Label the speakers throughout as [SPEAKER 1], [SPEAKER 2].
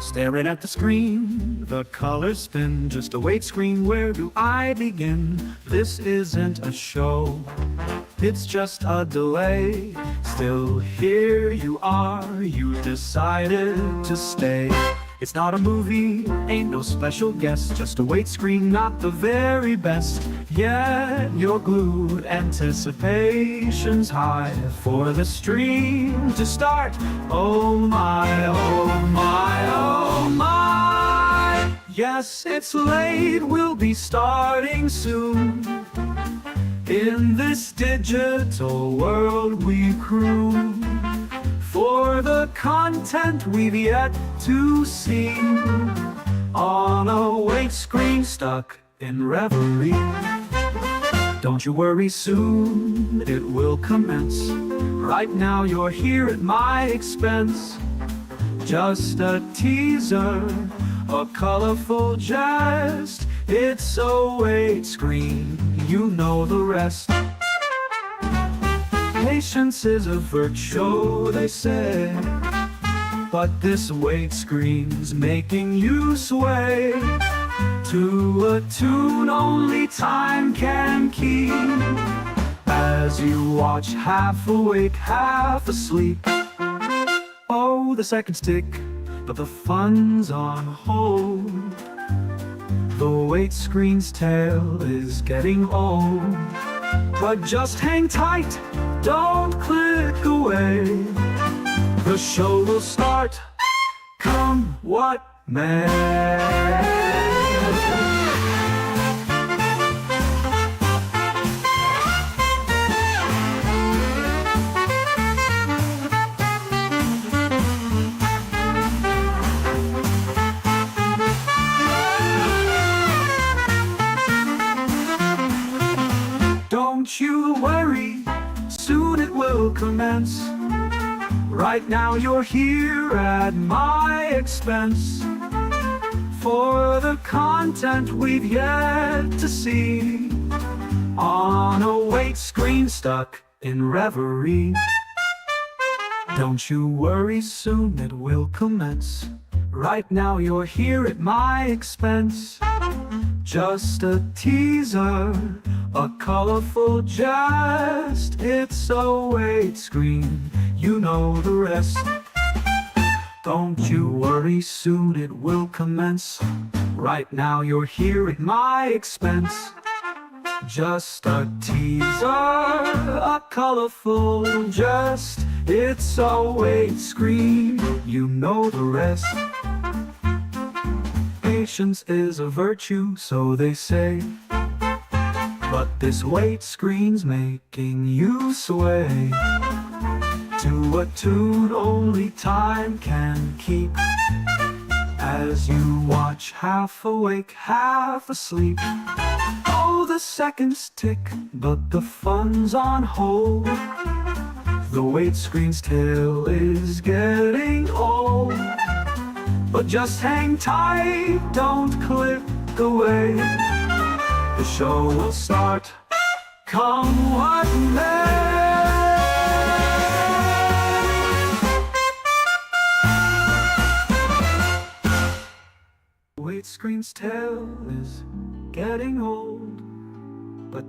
[SPEAKER 1] Staring at the screen, the colors spin. Just a weight screen, where do I begin? This isn't a show, it's just a delay. Still here you are, you decided to stay. It's not a movie, ain't no special guest, just a weight screen, not the very best. Yet you're glued, anticipation's high for the stream to start. Oh my, oh my, oh my. Yes, it's late, we'll be starting soon. In this digital world we crew, for the content we've yet to see, on a weight screen stuck in reverie. Don't you worry, soon it will commence. Right now you're here at my expense. Just a teaser, a colorful jest. It's a weight screen, you know the rest. Patience is a virtue, they say, but this weight screen's making you sway to a tune only time can keep, as you watch half awake, half asleep. Oh, the seconds tick, but the fun's on hold. The weight screen's tale is getting old. But just hang tight, don't click away. The show will start, come what may. Don't you worry, soon it will commence. Right now you're here at my expense, for the content we've yet to see, on a weight screen stuck in reverie. Don't you worry, soon it will commence. Right now you're here at my expense. Just a teaser, a colorful jest. It's a weight screen, you know the rest. Don't you worry, soon it will commence. Right now you're here at my expense. Just a teaser, a colorful jest. It's a weight screen, you know the rest. Patience is a virtue, so they say, but this weight screen's making you sway to a tune only time can keep, as you watch half awake, half asleep. Oh, the seconds tick, but the fun's on hold. The weight screen's tale is getting old. But just hang tight, don't click away. The show will start, come what may. The weight screen's tale is getting old, but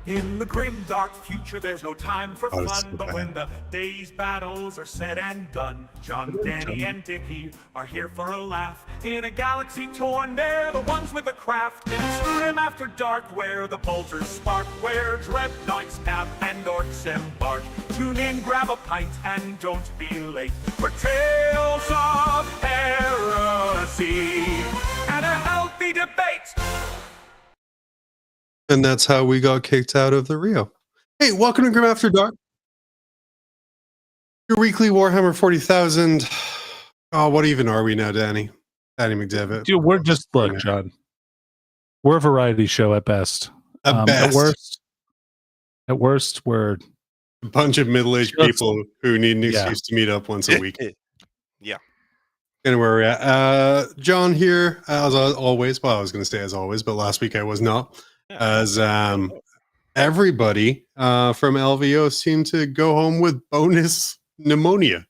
[SPEAKER 1] in the grim, dark future, there's no time for fun. But when the day's battles are said and done, John, Danny, and Dickie are here for a laugh. In a galaxy torn, they're the ones with the craft. It's grim after dark, where the bolters spark, where dreadnoughts nap and orcs embark. Tune in, grab a pint, and don't be late for tales of heresy and a healthy debate.
[SPEAKER 2] And that's how we got kicked out of the Rio. Hey, welcome to Grim After Dark. Your weekly Warhammer 40,000. Oh, what even are we now, Danny? Danny McDevitt.
[SPEAKER 3] Dude, we're just, look, John. We're a variety show at best.
[SPEAKER 2] At
[SPEAKER 3] worst, we're
[SPEAKER 2] a bunch of middle-aged people who need an excuse to meet up once a week.
[SPEAKER 4] Yeah.
[SPEAKER 2] And where we're at. John here, as always. Well, I was going to say as always, but last week I was not. As everybody from LVO seemed to go home with bonus pneumonia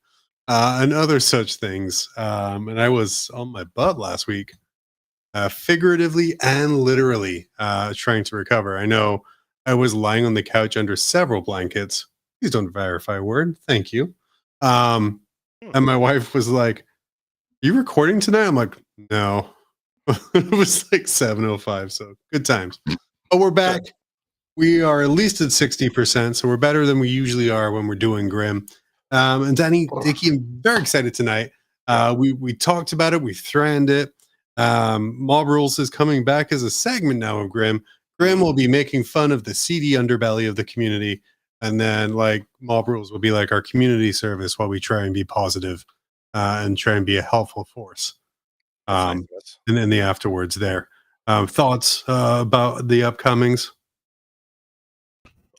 [SPEAKER 2] and other such things. And I was on my butt last week, figuratively and literally trying to recover. I know I was lying on the couch under several blankets. Please don't verify a word. Thank you. And my wife was like, "Are you recording tonight?" I'm like, "No." It was like 7:05, so good times. But we're back. We are at least at 60%, so we're better than we usually are when we're doing Grim. And Danny, Dickie, I'm very excited tonight. We talked about it. We threatened it. Mob Rules is coming back as a segment now of Grim. Grim will be making fun of the seedy underbelly of the community. And then, like, Mob Rules will be like our community service while we try and be positive and try and be a helpful force. And then the afterwards there. Thoughts about the upcomings?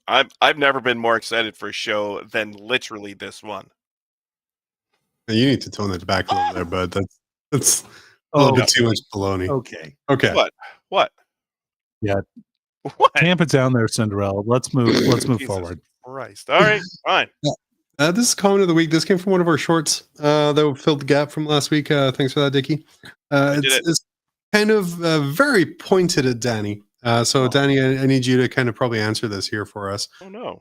[SPEAKER 4] I've never been more excited for a show than literally this one.
[SPEAKER 2] You need to tone it back a little there, bud. That's a little bit too much baloney.
[SPEAKER 3] Okay.
[SPEAKER 2] Okay.
[SPEAKER 4] What?
[SPEAKER 3] Yeah.
[SPEAKER 4] What?
[SPEAKER 3] Tamp it down there, Cinderella. Let's move
[SPEAKER 4] Jesus
[SPEAKER 3] forward.
[SPEAKER 4] Christ. All right, fine.
[SPEAKER 2] This is comment of the week. This came from one of our shorts that filled the gap from last week. Thanks for that, Dickie. It's kind of very pointed at Danny. So, Danny, I need you to kind of probably answer this here for us.
[SPEAKER 4] Oh, no.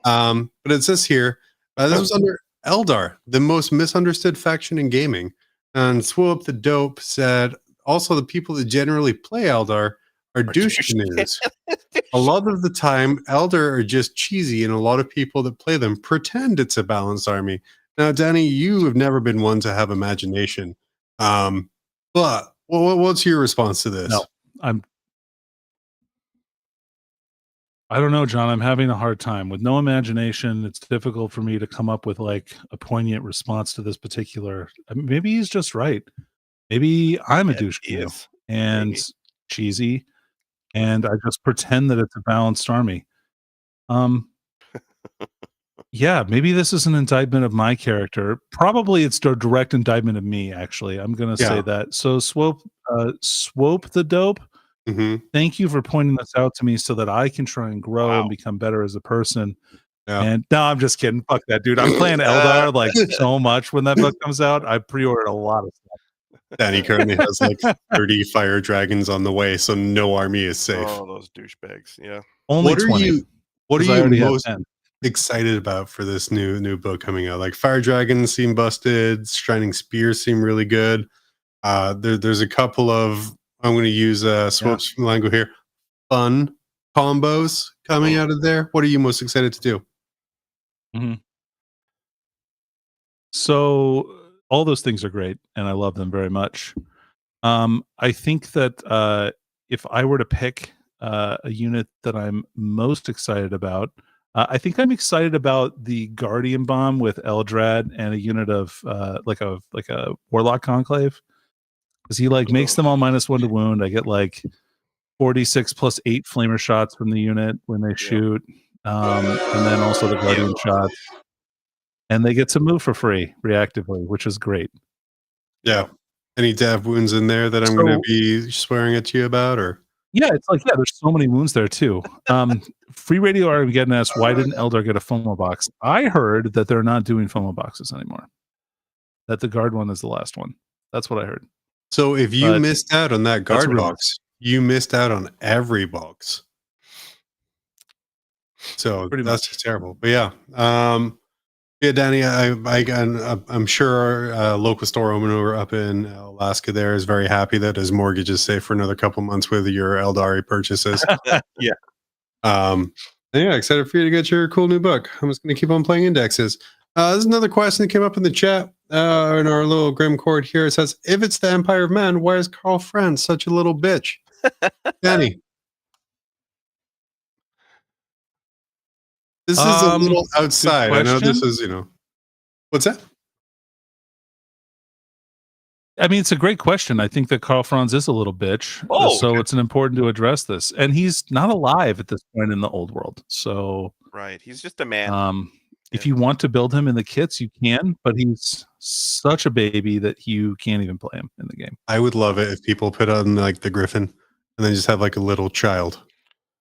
[SPEAKER 2] But it says here, this was under Eldar, the most misunderstood faction in gaming. And Swoop the Dope said, also the people that generally play Eldar are douche canoes. A lot of the time, Eldar are just cheesy, and a lot of people that play them pretend it's a balanced army. Now, Danny, you have never been one to have imagination. But what's your response to this?
[SPEAKER 3] No, I don't know, John. I'm having a hard time with no imagination. It's difficult for me to come up with like a poignant response to this particular. Maybe he's just right. Maybe I'm a douche canoe and cheesy, and I just pretend that it's a balanced army. Yeah, maybe this is an indictment of my character. Probably it's a direct indictment of me. Actually, I'm going to say that. So, Swope the Dope.
[SPEAKER 2] Mm-hmm.
[SPEAKER 3] Thank you for pointing this out to me so that I can try and grow and become better as a person. Yeah. And no, I'm just kidding. Fuck that, dude. I'm playing Eldar like so much when that book comes out. I pre-ordered a lot of stuff.
[SPEAKER 2] Danny currently has like 30 fire dragons on the way, so no army is safe.
[SPEAKER 4] Oh, those douchebags. Yeah.
[SPEAKER 3] Only 20.
[SPEAKER 2] What are you most excited about for this new book coming out? Like fire dragons seem busted. Shining spears seem really good. There's a couple of, I'm going to use Swope's language here, fun combos coming out of there. What are you most excited to do?
[SPEAKER 3] Mm-hmm. So all those things are great, and I love them very much. I think that if I were to pick a unit that I'm most excited about, I think I'm excited about the Guardian Bomb with Eldrad and a unit of like a Warlock Conclave. Because he like makes them all -1 to wound. I get like 46 plus 8 flamer shots from the unit when they shoot. And then also the Guardian shots. And they get to move for free reactively, which is great.
[SPEAKER 2] Yeah. Any dav wounds in there that I'm going to be swearing at you about? Or
[SPEAKER 3] yeah, it's like, there's so many wounds there too. Free Radio Armageddon asked, why didn't Eldar get a FOMO box? I heard that they're not doing FOMO boxes anymore. That the guard one is the last one. That's what I heard.
[SPEAKER 2] So if you missed out on that guard box, you missed out on every box. So that's just terrible. But yeah. Yeah, Danny, I'm sure our local store owner up in Alaska there is very happy that his mortgage is safe for another couple months with your Eldari purchases.
[SPEAKER 3] Yeah.
[SPEAKER 2] Yeah, excited for you to get your cool new book. I'm just going to keep on playing indexes. There's another question that came up in the chat in our little Grim Court here. It says, if it's the Empire of Man, why is Karl Franz such a little bitch? Danny. This is a little outside. I know this is, what's that?
[SPEAKER 3] I mean, it's a great question. I think that Karl Franz is a little bitch. So it's important to address this. And he's not alive at this point in the old world. So
[SPEAKER 4] right. He's just a man.
[SPEAKER 3] If you want to build him in the kits, you can, but he's such a baby that you can't even play him in the game.
[SPEAKER 2] I would love it if people put on like the Griffin and then just have like a little child.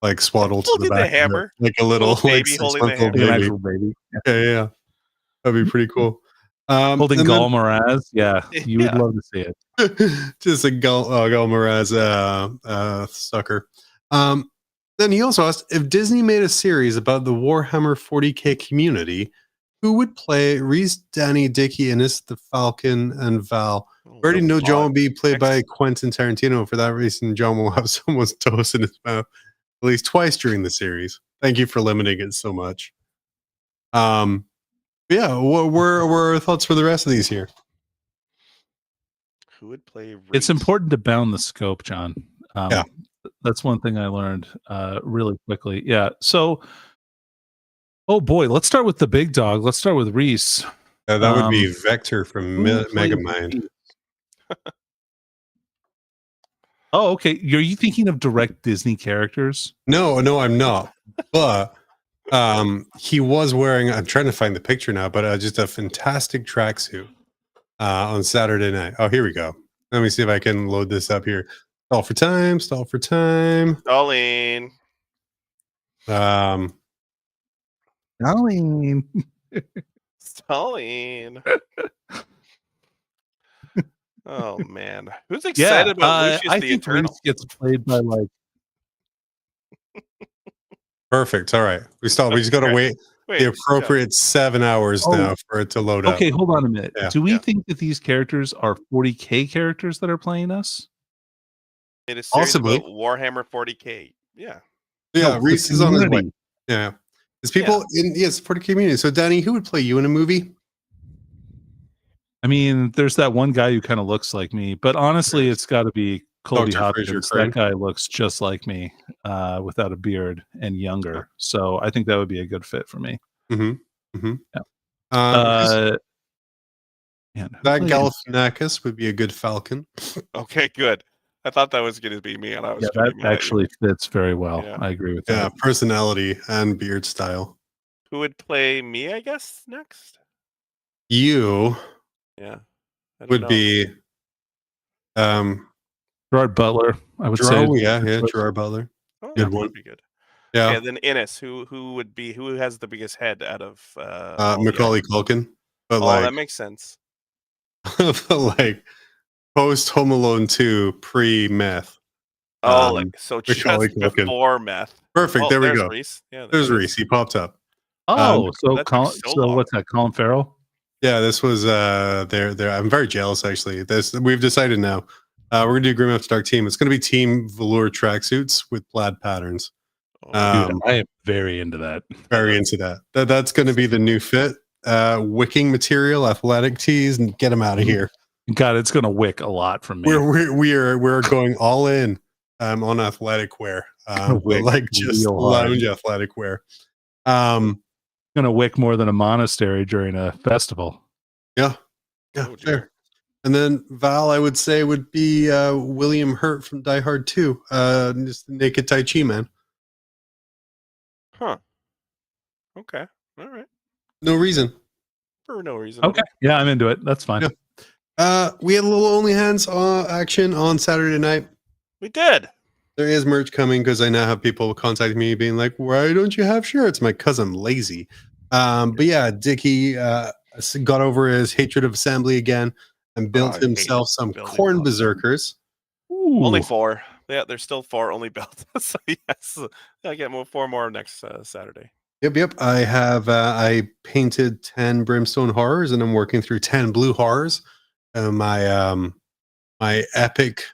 [SPEAKER 2] like swaddled to the
[SPEAKER 4] Holding the
[SPEAKER 2] back of it,
[SPEAKER 4] hammer.
[SPEAKER 2] like a little like
[SPEAKER 4] baby holding the
[SPEAKER 2] 6-month-old
[SPEAKER 3] Like an
[SPEAKER 2] baby.
[SPEAKER 3] actual baby. Yeah.
[SPEAKER 2] Yeah, that'd be pretty cool.
[SPEAKER 3] Holding
[SPEAKER 2] and
[SPEAKER 3] Gul Maraz. Yeah, you would
[SPEAKER 4] Yeah.
[SPEAKER 3] love to see it.
[SPEAKER 2] then, just a Gul Maraz sucker. Then he also asked if Disney made a series about the Warhammer 40K community, who would play Reese, Danny, Dickie, Innes, the Falcon, and Val. We already know John will be played by Quentin Tarantino. For that reason, John will have someone's toes in his mouth at least twice during the series. Thank you for limiting it so much. Yeah, what were our thoughts for the rest of these here?
[SPEAKER 4] Who would play Reese?
[SPEAKER 3] It's important to bound the scope, John.
[SPEAKER 2] Yeah.
[SPEAKER 3] That's one thing I learned really quickly. Yeah. So, oh boy, let's start with the big dog. Let's start with Reese.
[SPEAKER 2] That would be Vector from
[SPEAKER 3] who would play
[SPEAKER 2] Megamind.
[SPEAKER 3] Reese? Oh, okay. Are you thinking of direct Disney characters?
[SPEAKER 2] No, I'm not. But he was wearing, I'm trying to find the picture now, but just a fantastic tracksuit on Saturday night. Oh, here we go. Let me see if I can load this up here. Stall for time.
[SPEAKER 4] Darlene.
[SPEAKER 3] Darlene.
[SPEAKER 4] Stalin. Oh man, who's excited about Lucius
[SPEAKER 3] I
[SPEAKER 4] the
[SPEAKER 3] think
[SPEAKER 4] Eternal?
[SPEAKER 3] Reese gets played by like.
[SPEAKER 2] Perfect. All right. We just got to wait the appropriate 7 hours now for it to load up.
[SPEAKER 3] Okay, hold on a minute.
[SPEAKER 2] Yeah.
[SPEAKER 3] Do we think that these characters are 40K characters that are playing us?
[SPEAKER 4] It is
[SPEAKER 2] Possibly.
[SPEAKER 4] Warhammer 40K. Yeah.
[SPEAKER 2] Yeah,
[SPEAKER 3] No,
[SPEAKER 2] Reese
[SPEAKER 3] the
[SPEAKER 2] is on his way.
[SPEAKER 3] community.
[SPEAKER 2] Yeah. There's people in, yes, for the community. So, Danny, who would play you in a movie?
[SPEAKER 3] I mean, there's that one guy who kind of looks like me, but honestly, it's got to be Colby
[SPEAKER 2] Dr. Fraser
[SPEAKER 3] Hopkins.
[SPEAKER 2] Crane.
[SPEAKER 3] That guy looks just like me, without a beard and younger. So I think that would be a good fit for me.
[SPEAKER 2] Mm-hmm.
[SPEAKER 3] Yeah. Man,
[SPEAKER 2] That Galifianakis would be a good Falcon.
[SPEAKER 4] Okay, good. I thought that was going to be me, and I was
[SPEAKER 3] that actually fits very well.
[SPEAKER 4] Yeah.
[SPEAKER 3] I agree with
[SPEAKER 2] Yeah,
[SPEAKER 3] that.
[SPEAKER 2] personality and beard style.
[SPEAKER 4] Who would play me? I guess next.
[SPEAKER 2] You would be
[SPEAKER 3] Gerard Butler, I would say.
[SPEAKER 2] Gerard Butler.
[SPEAKER 4] Oh,
[SPEAKER 2] Good
[SPEAKER 4] that
[SPEAKER 2] one.
[SPEAKER 4] would be good.
[SPEAKER 2] Yeah.
[SPEAKER 4] And then Innes, who has the biggest head out of
[SPEAKER 2] Macaulay Culkin. But
[SPEAKER 4] that makes sense.
[SPEAKER 2] like post Home Alone 2 pre-meth.
[SPEAKER 4] So just
[SPEAKER 2] Macaulay Culkin.
[SPEAKER 4] before meth.
[SPEAKER 2] Perfect. There we go.
[SPEAKER 4] Reese. Yeah,
[SPEAKER 2] there's Reese. He popped up.
[SPEAKER 3] Oh, so
[SPEAKER 4] long.
[SPEAKER 3] what's that? Colin Farrell?
[SPEAKER 2] Yeah, this was there. I'm very jealous actually. We've decided now. We're gonna do Grim After Dark team. It's gonna be team velour tracksuits with plaid patterns.
[SPEAKER 3] Dude, I am very into that.
[SPEAKER 2] Very into that. That's gonna be the new fit. Wicking material, athletic tees, and get them out of here.
[SPEAKER 3] God, it's gonna wick a lot from me.
[SPEAKER 2] We're going all in on athletic wear. Like just lounge athletic wear.
[SPEAKER 3] Gonna wick more than a monastery during a festival.
[SPEAKER 2] Yeah, fair. And then Val, I would say, would be William Hurt from Die Hard 2, just the naked Tai Chi man.
[SPEAKER 4] Huh. Okay. All right.
[SPEAKER 2] No reason.
[SPEAKER 4] For no reason.
[SPEAKER 3] Okay. Yeah, I'm into it. That's fine.
[SPEAKER 2] Yeah. We had a little Only Hands action on Saturday night.
[SPEAKER 4] We did.
[SPEAKER 2] There is merch coming because I now have people contacting me being like, why don't you have shirts? Because I'm lazy. But yeah, Dickie got over his hatred of assembly again and built himself some corn berserkers.
[SPEAKER 3] Ooh.
[SPEAKER 4] Only 4. Yeah, there's still 4 only built. So yes, I'll get 4 more next Saturday.
[SPEAKER 2] Yep. I have I painted 10 brimstone horrors and I'm working through 10 blue horrors. My epic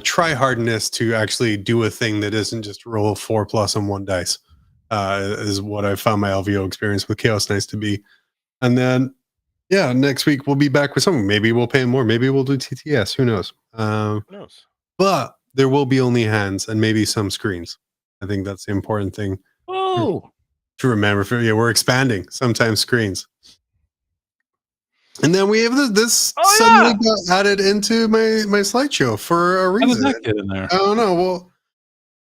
[SPEAKER 2] try hardness to actually do a thing that isn't just roll 4+ on 1 dice is what I found my LVO experience with Chaos Knights to be. And then next week we'll be back with something. Maybe we'll pay more. Maybe we'll do TTS. Who knows?
[SPEAKER 4] Who knows?
[SPEAKER 2] But there will be Only Hands and maybe some screens. I think that's the important thing.
[SPEAKER 3] Oh,
[SPEAKER 2] to remember. We're expanding. Sometimes screens. And then we have this suddenly got added into my slideshow for a reason.
[SPEAKER 3] How did that get in there?
[SPEAKER 2] I don't know. Well,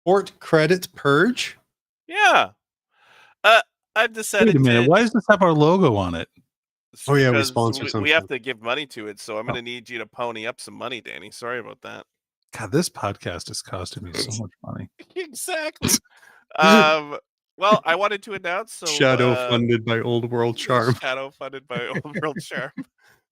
[SPEAKER 2] Fort Credit Purge.
[SPEAKER 4] Yeah. I've decided.
[SPEAKER 3] Wait a minute. Why does this have our logo on it?
[SPEAKER 2] Oh yeah, we sponsor something.
[SPEAKER 4] We have to give money to it, so I'm going to need you to pony up some money, Danny. Sorry about that.
[SPEAKER 3] God, this podcast is costing me so much money.
[SPEAKER 4] Exactly. Well, I wanted to announce
[SPEAKER 2] Shadow funded by Old World Charm.
[SPEAKER 4] Shadow funded by Old World Charm.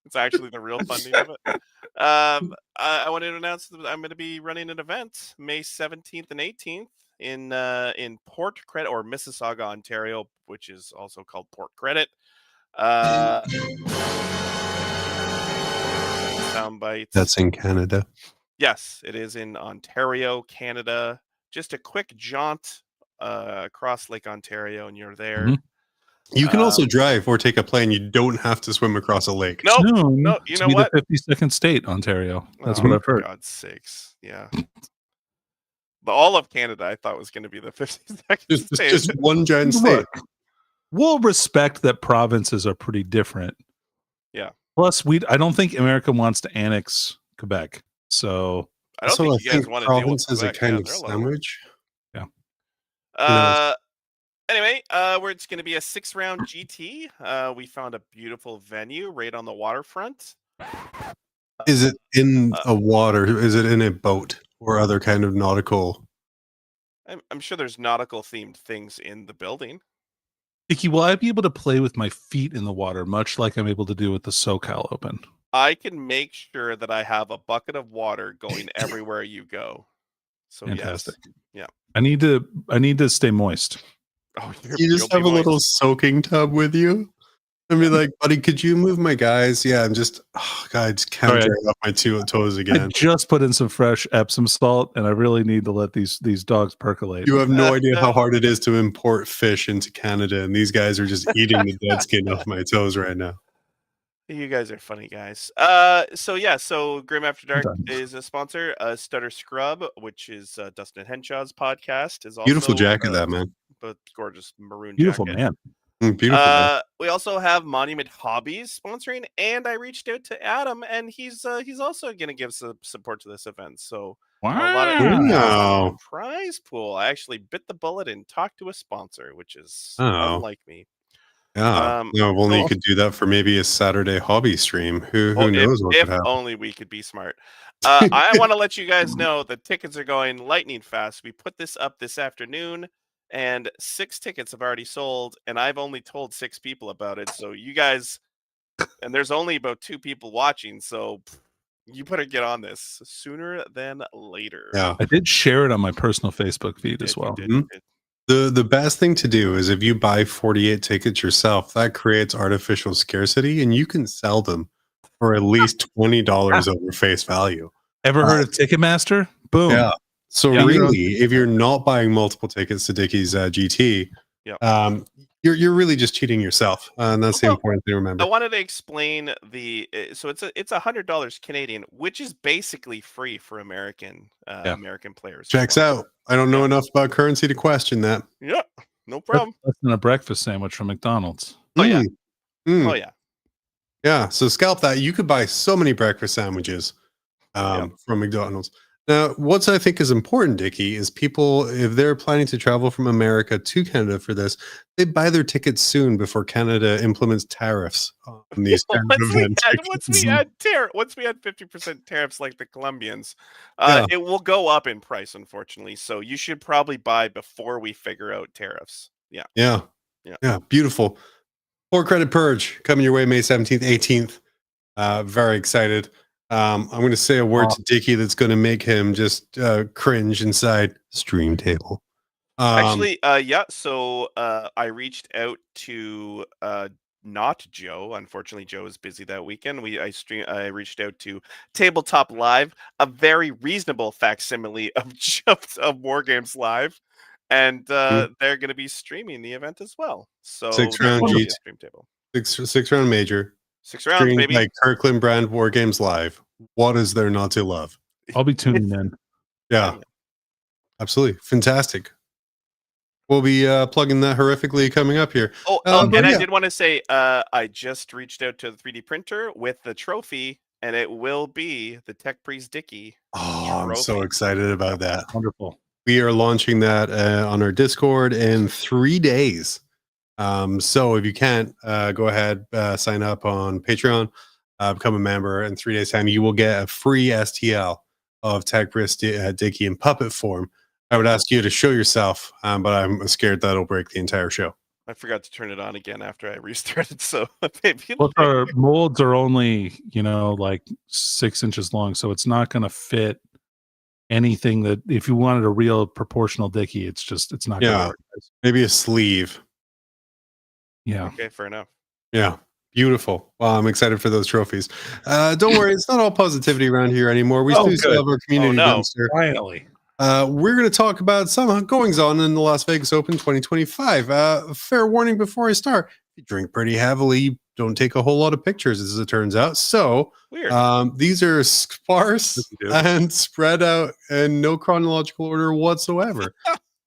[SPEAKER 4] It's actually the real funding of it. I wanted to announce that I'm going to be running an event May 17th and 18th in Port Credit or Mississauga, Ontario, which is also called Port Credit. Sound bites.
[SPEAKER 2] That's in Canada.
[SPEAKER 4] Yes, it is in Ontario, Canada. Just a quick jaunt across Lake Ontario, and you're there.
[SPEAKER 3] Mhm.
[SPEAKER 2] You can also drive or take a plane. You don't have to swim across a lake.
[SPEAKER 4] No,
[SPEAKER 3] Soon
[SPEAKER 4] no, you
[SPEAKER 3] to
[SPEAKER 4] know
[SPEAKER 3] be
[SPEAKER 4] what?
[SPEAKER 3] The 52nd state, Ontario. That's
[SPEAKER 4] Oh,
[SPEAKER 3] what I've
[SPEAKER 4] for
[SPEAKER 3] heard.
[SPEAKER 4] God's sakes, yeah. The all of Canada, I thought was going to be the 52nd state.
[SPEAKER 2] Just one giant state.
[SPEAKER 3] Look, we'll respect that provinces are pretty different.
[SPEAKER 4] Yeah.
[SPEAKER 3] Plus, I don't think America wants to annex Quebec. So
[SPEAKER 4] I don't
[SPEAKER 2] So
[SPEAKER 4] think you guys want to deal with
[SPEAKER 2] provinces are
[SPEAKER 4] Quebec.
[SPEAKER 2] kind
[SPEAKER 4] Yeah,
[SPEAKER 2] of
[SPEAKER 4] they're a lot of
[SPEAKER 2] sandwich.
[SPEAKER 4] Anyway, it's going to be a 6-round GT. We found a beautiful venue right on the waterfront.
[SPEAKER 2] Is it in a water? Is it in a boat or other kind of nautical?
[SPEAKER 4] I'm sure there's nautical themed things in the building.
[SPEAKER 3] Dickie, will I be able to play with my feet in the water, much like I'm able to do with the SoCal Open?
[SPEAKER 4] I can make sure that I have a bucket of water going everywhere you go. So
[SPEAKER 3] Fantastic.
[SPEAKER 4] Yes. Yeah.
[SPEAKER 3] I need to stay moist.
[SPEAKER 4] Oh,
[SPEAKER 2] You just have a little soaking tub with you? And be like, buddy, could you move my guys? Yeah, I'm just, God, I just can't
[SPEAKER 3] Sorry,
[SPEAKER 2] drag off my two toes
[SPEAKER 3] I
[SPEAKER 2] again.
[SPEAKER 3] just put in some fresh Epsom salt, and I really need to let these dogs percolate.
[SPEAKER 2] You have no idea how hard it is to import fish into Canada, and these guys are just eating the dead skin off my toes right now.
[SPEAKER 4] You guys are funny guys. So Grim After Dark is a sponsor. Stutter Scrub, which is Dustin Henshaw's podcast, is also
[SPEAKER 2] Beautiful jacket, that man.
[SPEAKER 4] But gorgeous maroon
[SPEAKER 3] Beautiful
[SPEAKER 4] jacket.
[SPEAKER 3] man.
[SPEAKER 2] Beautiful. Man.
[SPEAKER 4] We also have Monument Hobbies sponsoring, and I reached out to Adam, and he's also going to give some support to this event. So a lot of
[SPEAKER 2] Wow.
[SPEAKER 4] prize pool. I actually bit the bullet and talked to a sponsor, which is
[SPEAKER 2] Oh.
[SPEAKER 4] unlike me.
[SPEAKER 2] Yeah. No, if only you could do that for maybe a Saturday hobby stream. Who knows what could
[SPEAKER 4] If
[SPEAKER 2] happen?
[SPEAKER 4] only we could be smart. I want to let you guys know the tickets are going lightning fast. We put this up this afternoon, and 6 tickets have already sold, and I've only told 6 people about it. So you guys, and there's only about 2 people watching, so you better get on this sooner than later.
[SPEAKER 2] Yeah.
[SPEAKER 3] I did share it on my personal Facebook feed as well.
[SPEAKER 4] You did.
[SPEAKER 2] The best thing to do is if you buy 48 tickets yourself, that creates artificial scarcity, and you can sell them for at least $20 over face value.
[SPEAKER 3] Ever heard of Ticketmaster? Boom.
[SPEAKER 2] Yeah. So
[SPEAKER 3] Yeah.
[SPEAKER 2] really, if you're not buying multiple tickets to Dickie's GT, you're really just cheating yourself, and that's the important thing to remember.
[SPEAKER 4] I wanted to explain so it's $100 Canadian, which is basically free for American players.
[SPEAKER 2] Checks out. I don't know enough about currency to question that.
[SPEAKER 4] Yeah, no problem.
[SPEAKER 3] Less than a breakfast sandwich from McDonald's.
[SPEAKER 4] Oh yeah.
[SPEAKER 2] Mm.
[SPEAKER 4] Oh yeah.
[SPEAKER 2] Yeah. So scalp that. You could buy so many breakfast sandwiches from McDonald's. Now, what I think is important, Dickie, is people, if they're planning to travel from America to Canada for this, they buy their tickets soon before Canada implements tariffs on these kind of events.
[SPEAKER 4] Once we add 50% tariffs like the Colombians, it will go up in price, unfortunately. So you should probably buy before we figure out tariffs. Yeah.
[SPEAKER 2] Beautiful. Port Credit Purge coming your way May 17th, 18th. Very excited. I'm going to say a word to Dickie that's going to make him just cringe inside. Stream table.
[SPEAKER 4] Actually, So I reached out to not Joe. Unfortunately, Joe is busy that weekend. I reached out to Tabletop Live, a very reasonable facsimile of War Games Live, and they're going to be streaming the event as well. So
[SPEAKER 2] 6-round
[SPEAKER 4] stream table,
[SPEAKER 2] 6-round major.
[SPEAKER 4] 6 rounds, baby.
[SPEAKER 2] Like Kirkland brand War Games Live. What is there not to love?
[SPEAKER 3] I'll be tuning in.
[SPEAKER 2] Yeah, absolutely fantastic. We'll be plugging that horrifically coming up here.
[SPEAKER 4] I did want to say I just reached out to the 3D printer with the trophy, and it will be the Tech Priest Dickie.
[SPEAKER 2] Oh, I'm so excited about that.
[SPEAKER 3] Wonderful.
[SPEAKER 2] We are launching that on our Discord in 3 days. So if you can't, go ahead, sign up on Patreon, become a member. In 3 days' time, you will get a free STL of Tagris Dickie in puppet form, I would ask you to show yourself, but I'm scared that'll break the entire show.
[SPEAKER 4] I forgot to turn it on again after I restarted, so maybe
[SPEAKER 3] Well, our molds are only, like 6 inches long, so it's not going to fit anything that if you wanted a real proportional Dickie, it's not going to work.
[SPEAKER 2] Maybe a sleeve.
[SPEAKER 3] Yeah.
[SPEAKER 4] Okay, fair enough.
[SPEAKER 2] Yeah. Beautiful. Well, I'm excited for those trophies. Don't worry, it's not all positivity around here anymore. We still have our community dumpster.
[SPEAKER 3] Finally.
[SPEAKER 2] We're going to talk about some goings on in the Las Vegas Open 2025. Fair warning before I start: if you drink pretty heavily, don't take a whole lot of pictures, as it turns out. So
[SPEAKER 4] Weird.
[SPEAKER 2] These are sparse and spread out in no chronological order whatsoever.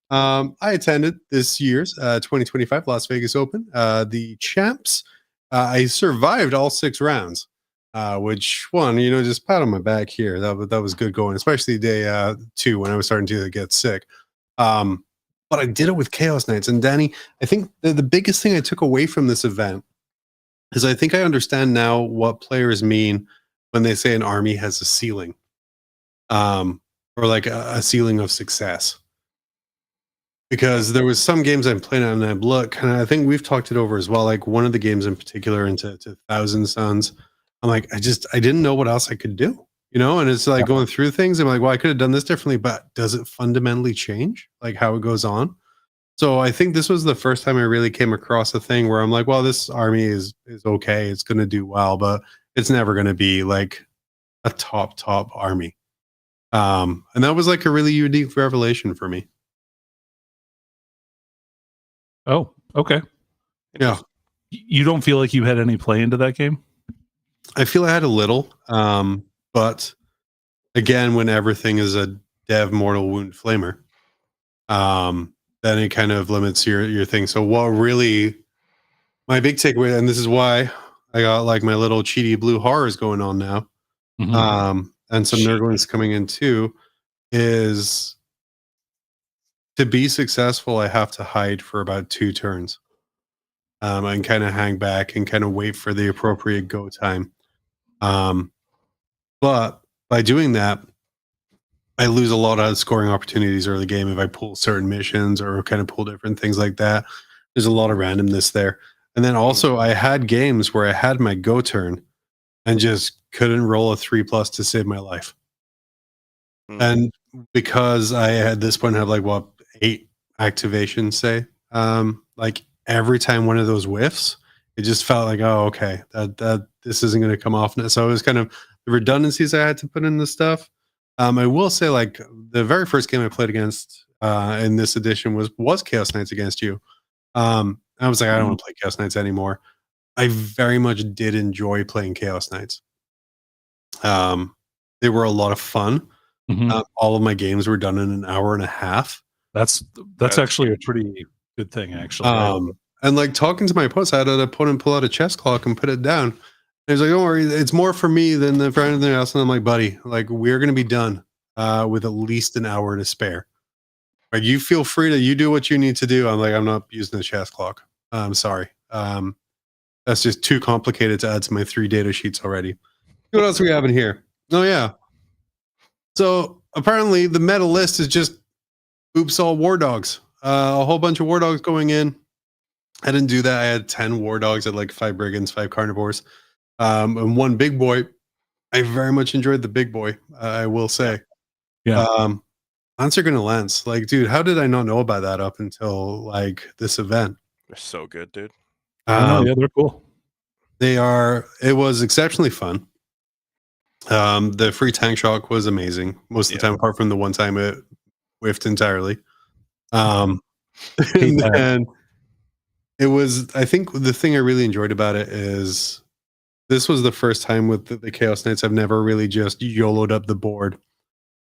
[SPEAKER 2] I attended this year's 2025 Las Vegas Open. The champs. I survived all 6 rounds, which one, just pat on my back here. That was good going, especially day 2 when I was starting to get sick. But I did it with Chaos Knights. And Danny, I think the biggest thing I took away from this event is I think I understand now what players mean when they say an army has a ceiling, or like a ceiling of success. Because there was some games I'm playing on and I've looked, and I think we've talked it over as well. Like one of the games in particular into Thousand Suns, I'm like, I didn't know what else I could do, and it's like going through things. I'm like, well, I could have done this differently, but does it fundamentally change like how it goes on? So I think this was the first time I really came across a thing where I'm like, well, this army is okay. It's going to do well, but it's never going to be like a top army. And that was like a really unique revelation for me.
[SPEAKER 3] Oh, okay.
[SPEAKER 2] Yeah.
[SPEAKER 3] You don't feel like you had any play into that game?
[SPEAKER 2] I feel I had a little, but again, when everything is a dev mortal wound flamer, then it kind of limits your thing. So what really, my big takeaway, and this is why I got like my little cheaty blue horrors going on now, and some Nurglings coming in too, is to be successful, I have to hide for about 2 turns. And kind of hang back and kind of wait for the appropriate go time. But by doing that, I lose a lot of scoring opportunities early game if I pull certain missions or kind of pull different things like that. There's a lot of randomness there. And then also I had games where I had my go turn and just couldn't roll a 3+ to save my life. And because I at this point have like 8 activations, say, like every time one of those whiffs, it just felt like, oh, okay, that this isn't going to come off. So it was kind of the redundancies I had to put in the stuff. I will say, like, the very first game I played against in this edition was Chaos Knights against you. I was like, I don't want to play Chaos Knights anymore. I very much did enjoy playing Chaos Knights. They were a lot of fun. All of my games were done in an hour and a half.
[SPEAKER 3] That's actually a pretty good thing, actually.
[SPEAKER 2] And like talking to my opponents, I had an opponent pull out a chess clock and put it down. And he's like, don't worry, it's more for me than for anything else. And I'm like, buddy, like we're going to be done with at least an hour to spare. Like you feel free to, you do what you need to do. I'm like, I'm not using the chess clock. I'm sorry. That's just too complicated to add to my 3 data sheets already. What else are we having here? Oh yeah. So apparently the meta list is just oops all war dogs. A whole bunch of war dogs going in. I didn't do that. I had 10 war dogs at like 5 brigands, 5 carnivores, and 1 big boy. I very much enjoyed the big boy. I will say, Lancer gonna Lance. Like, dude, how did I not know about that up until like this event?
[SPEAKER 4] They're so good, dude.
[SPEAKER 3] Yeah, they're cool.
[SPEAKER 2] They are. It was exceptionally fun. The free tank shock was amazing most of the time, apart from the one time it whiffed entirely. And it was, I think the thing I really enjoyed about it is this was the first time with the Chaos Knights I've never really just YOLO'd up the board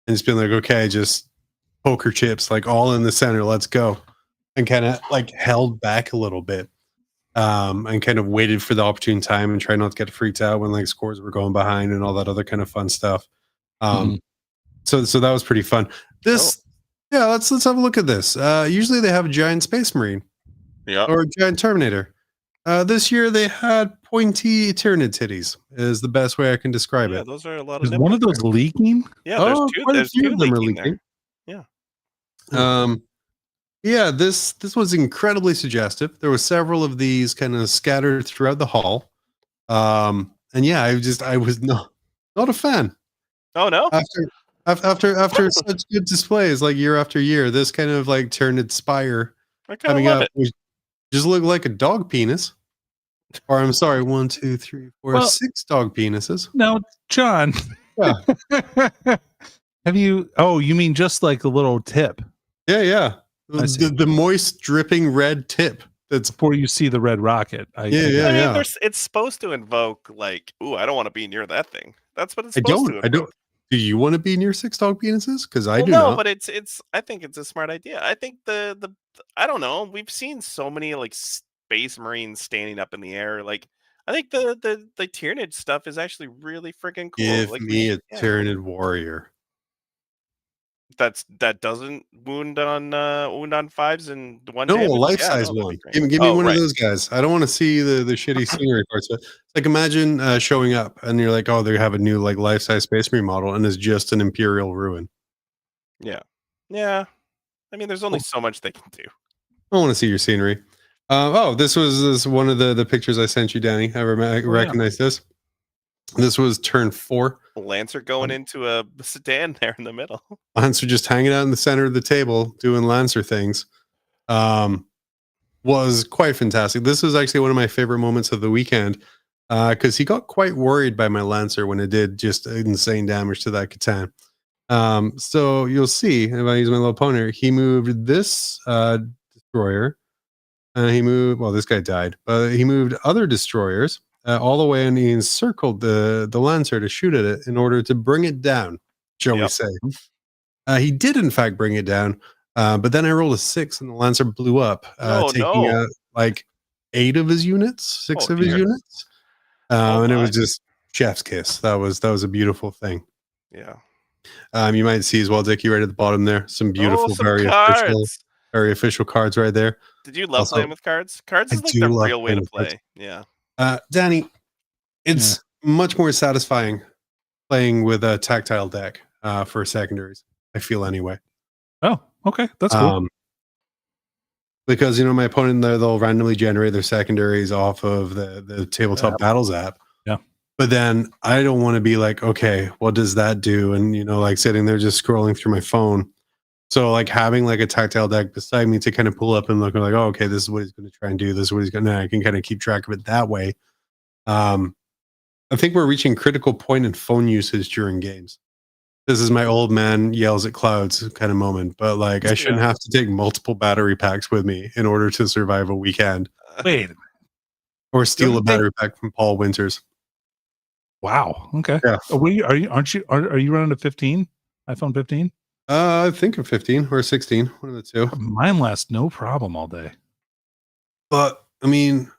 [SPEAKER 2] and it's been like, okay, just poker chips, like all in the center, let's go. And kind of like held back a little bit and kind of waited for the opportune time and tried not to get freaked out when like scores were going behind and all that other kind of fun stuff. So that was pretty fun. Let's have a look at this. Usually they have a giant space marine.
[SPEAKER 4] Yeah.
[SPEAKER 2] Or a giant Terminator. This year they had pointy Tyrannid titties. Is the best way I can describe
[SPEAKER 4] Yeah,
[SPEAKER 2] it.
[SPEAKER 4] those are a lot of
[SPEAKER 3] Is one of
[SPEAKER 4] nipples
[SPEAKER 3] those leaking?
[SPEAKER 4] there. Yeah, there's
[SPEAKER 2] Oh,
[SPEAKER 4] two.
[SPEAKER 2] quite a
[SPEAKER 4] There's
[SPEAKER 2] few
[SPEAKER 4] two
[SPEAKER 2] of them are
[SPEAKER 4] leaking there.
[SPEAKER 2] leaking.
[SPEAKER 4] Yeah.
[SPEAKER 2] Yeah, this was incredibly suggestive. There were several of these kind of scattered throughout the hall. And yeah, I was not a fan.
[SPEAKER 4] Oh no.
[SPEAKER 2] After such good displays like year after year, this kind of like Tyrannid spire
[SPEAKER 4] I kind of
[SPEAKER 2] coming
[SPEAKER 4] love
[SPEAKER 2] up
[SPEAKER 4] it.
[SPEAKER 2] was just looked like a dog penis. Or I'm sorry, 1, 2, 3, 4,
[SPEAKER 3] Well-
[SPEAKER 2] 6 dog penises.
[SPEAKER 3] Now, John.
[SPEAKER 2] Yeah.
[SPEAKER 3] Have you? Oh, you mean just like a little tip
[SPEAKER 2] Yeah.
[SPEAKER 3] I see.
[SPEAKER 2] The moist, dripping red tip. That's
[SPEAKER 3] before you see the red rocket?
[SPEAKER 2] Yeah.
[SPEAKER 4] I mean, it's supposed to invoke like, ooh, I don't want to be near that thing. That's what it's
[SPEAKER 2] I
[SPEAKER 4] supposed to
[SPEAKER 2] don't.
[SPEAKER 4] invoke.
[SPEAKER 2] Do you want to be near 6 dog penises? Because I do
[SPEAKER 4] no,
[SPEAKER 2] not.
[SPEAKER 4] but it's. I think it's a smart idea. I think the I don't know. We've seen so many like space marines standing up in the air. Like, I think the Tyrannid stuff is actually really freaking cool.
[SPEAKER 2] Give
[SPEAKER 4] Like,
[SPEAKER 2] me a
[SPEAKER 4] yeah.
[SPEAKER 2] Tyrannid warrior.
[SPEAKER 4] That doesn't wound on 5s and 1
[SPEAKER 2] No, a
[SPEAKER 4] damage.
[SPEAKER 2] life
[SPEAKER 4] Yeah,
[SPEAKER 2] size
[SPEAKER 4] no, that'd be
[SPEAKER 2] one.
[SPEAKER 4] great.
[SPEAKER 2] Give me
[SPEAKER 4] Oh,
[SPEAKER 2] one
[SPEAKER 4] right.
[SPEAKER 2] of those guys. I don't want to see the shitty scenery parts. It's like imagine showing up and you're like, oh, they have a new like life size Space Marine model, and it's just an Imperial ruin.
[SPEAKER 4] Yeah. I mean, there's only so much they can do.
[SPEAKER 2] I want to see your scenery. This was one of the pictures I sent you, Danny. I recognize this. This was turn 4.
[SPEAKER 4] Lancer going into a sedan there in the middle.
[SPEAKER 2] Lancer just hanging out in the center of the table doing Lancer things. Was quite fantastic. This was actually one of my favorite moments of the weekend because he got quite worried by my Lancer when it did just insane damage to that Catan. So you'll see if I use my little pointer, he moved this destroyer, and he moved. Well, this guy died, but he moved other destroyers all the way, and he encircled the Lancer to shoot at it in order to bring it down. Shall we say? He did in fact bring it down, but then I rolled a 6, and the Lancer blew up, taking out like 8 of his units, 6 of his units, and it was just chef's kiss. That was a beautiful thing.
[SPEAKER 4] Yeah.
[SPEAKER 2] You might see as well, Dickie, right at the bottom there, some beautiful, very official cards right there.
[SPEAKER 4] Did you love playing with cards? Cards is like the real way to play. Yeah.
[SPEAKER 2] Danny, it's much more satisfying playing with a tactile deck for secondaries. I feel anyway.
[SPEAKER 3] Oh, okay, that's cool.
[SPEAKER 2] Because my opponent there, they'll randomly generate their secondaries off of the tabletop battles app.
[SPEAKER 3] Yeah.
[SPEAKER 2] But then I don't want to be like, okay, what does that do? And like sitting there just scrolling through my phone. So like having like a tactile deck beside me to kind of pull up and look like, oh, okay, this is what he's going to try and do. This is what he's going to. I can kind of keep track of it that way. I think we're reaching critical point in phone usage during games. This is my old man yells at clouds kind of moment, but like I shouldn't have to take multiple battery packs with me in order to survive a weekend.
[SPEAKER 3] Wait,
[SPEAKER 2] or steal a battery pack from Paul Winters.
[SPEAKER 3] Wow. Okay.
[SPEAKER 2] Yeah.
[SPEAKER 3] Are you running a 15? iPhone 15?
[SPEAKER 2] I think a 15 or a 16, one of the two.
[SPEAKER 3] Mine lasts no problem all day.
[SPEAKER 2] But I mean,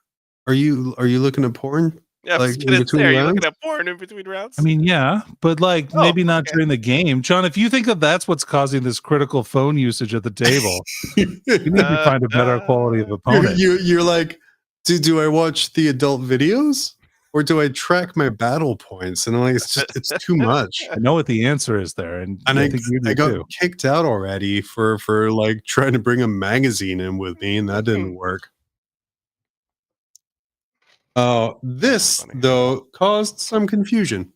[SPEAKER 2] are you looking at porn?
[SPEAKER 4] Yeah, like in between rounds? Are you looking at porn in between rounds?
[SPEAKER 3] I mean, yeah, but like maybe not during the game. John, if you think that that's what's causing this critical phone usage at the table, you need to find a better quality of opponent.
[SPEAKER 2] You're like, do I watch the adult videos or do I track my battle points? And I'm like, it's too much.
[SPEAKER 3] I know what the answer is there, and
[SPEAKER 2] I
[SPEAKER 3] think you do
[SPEAKER 2] I got
[SPEAKER 3] too.
[SPEAKER 2] kicked out already for like trying to bring a magazine in with me, and that didn't work. This though caused some confusion.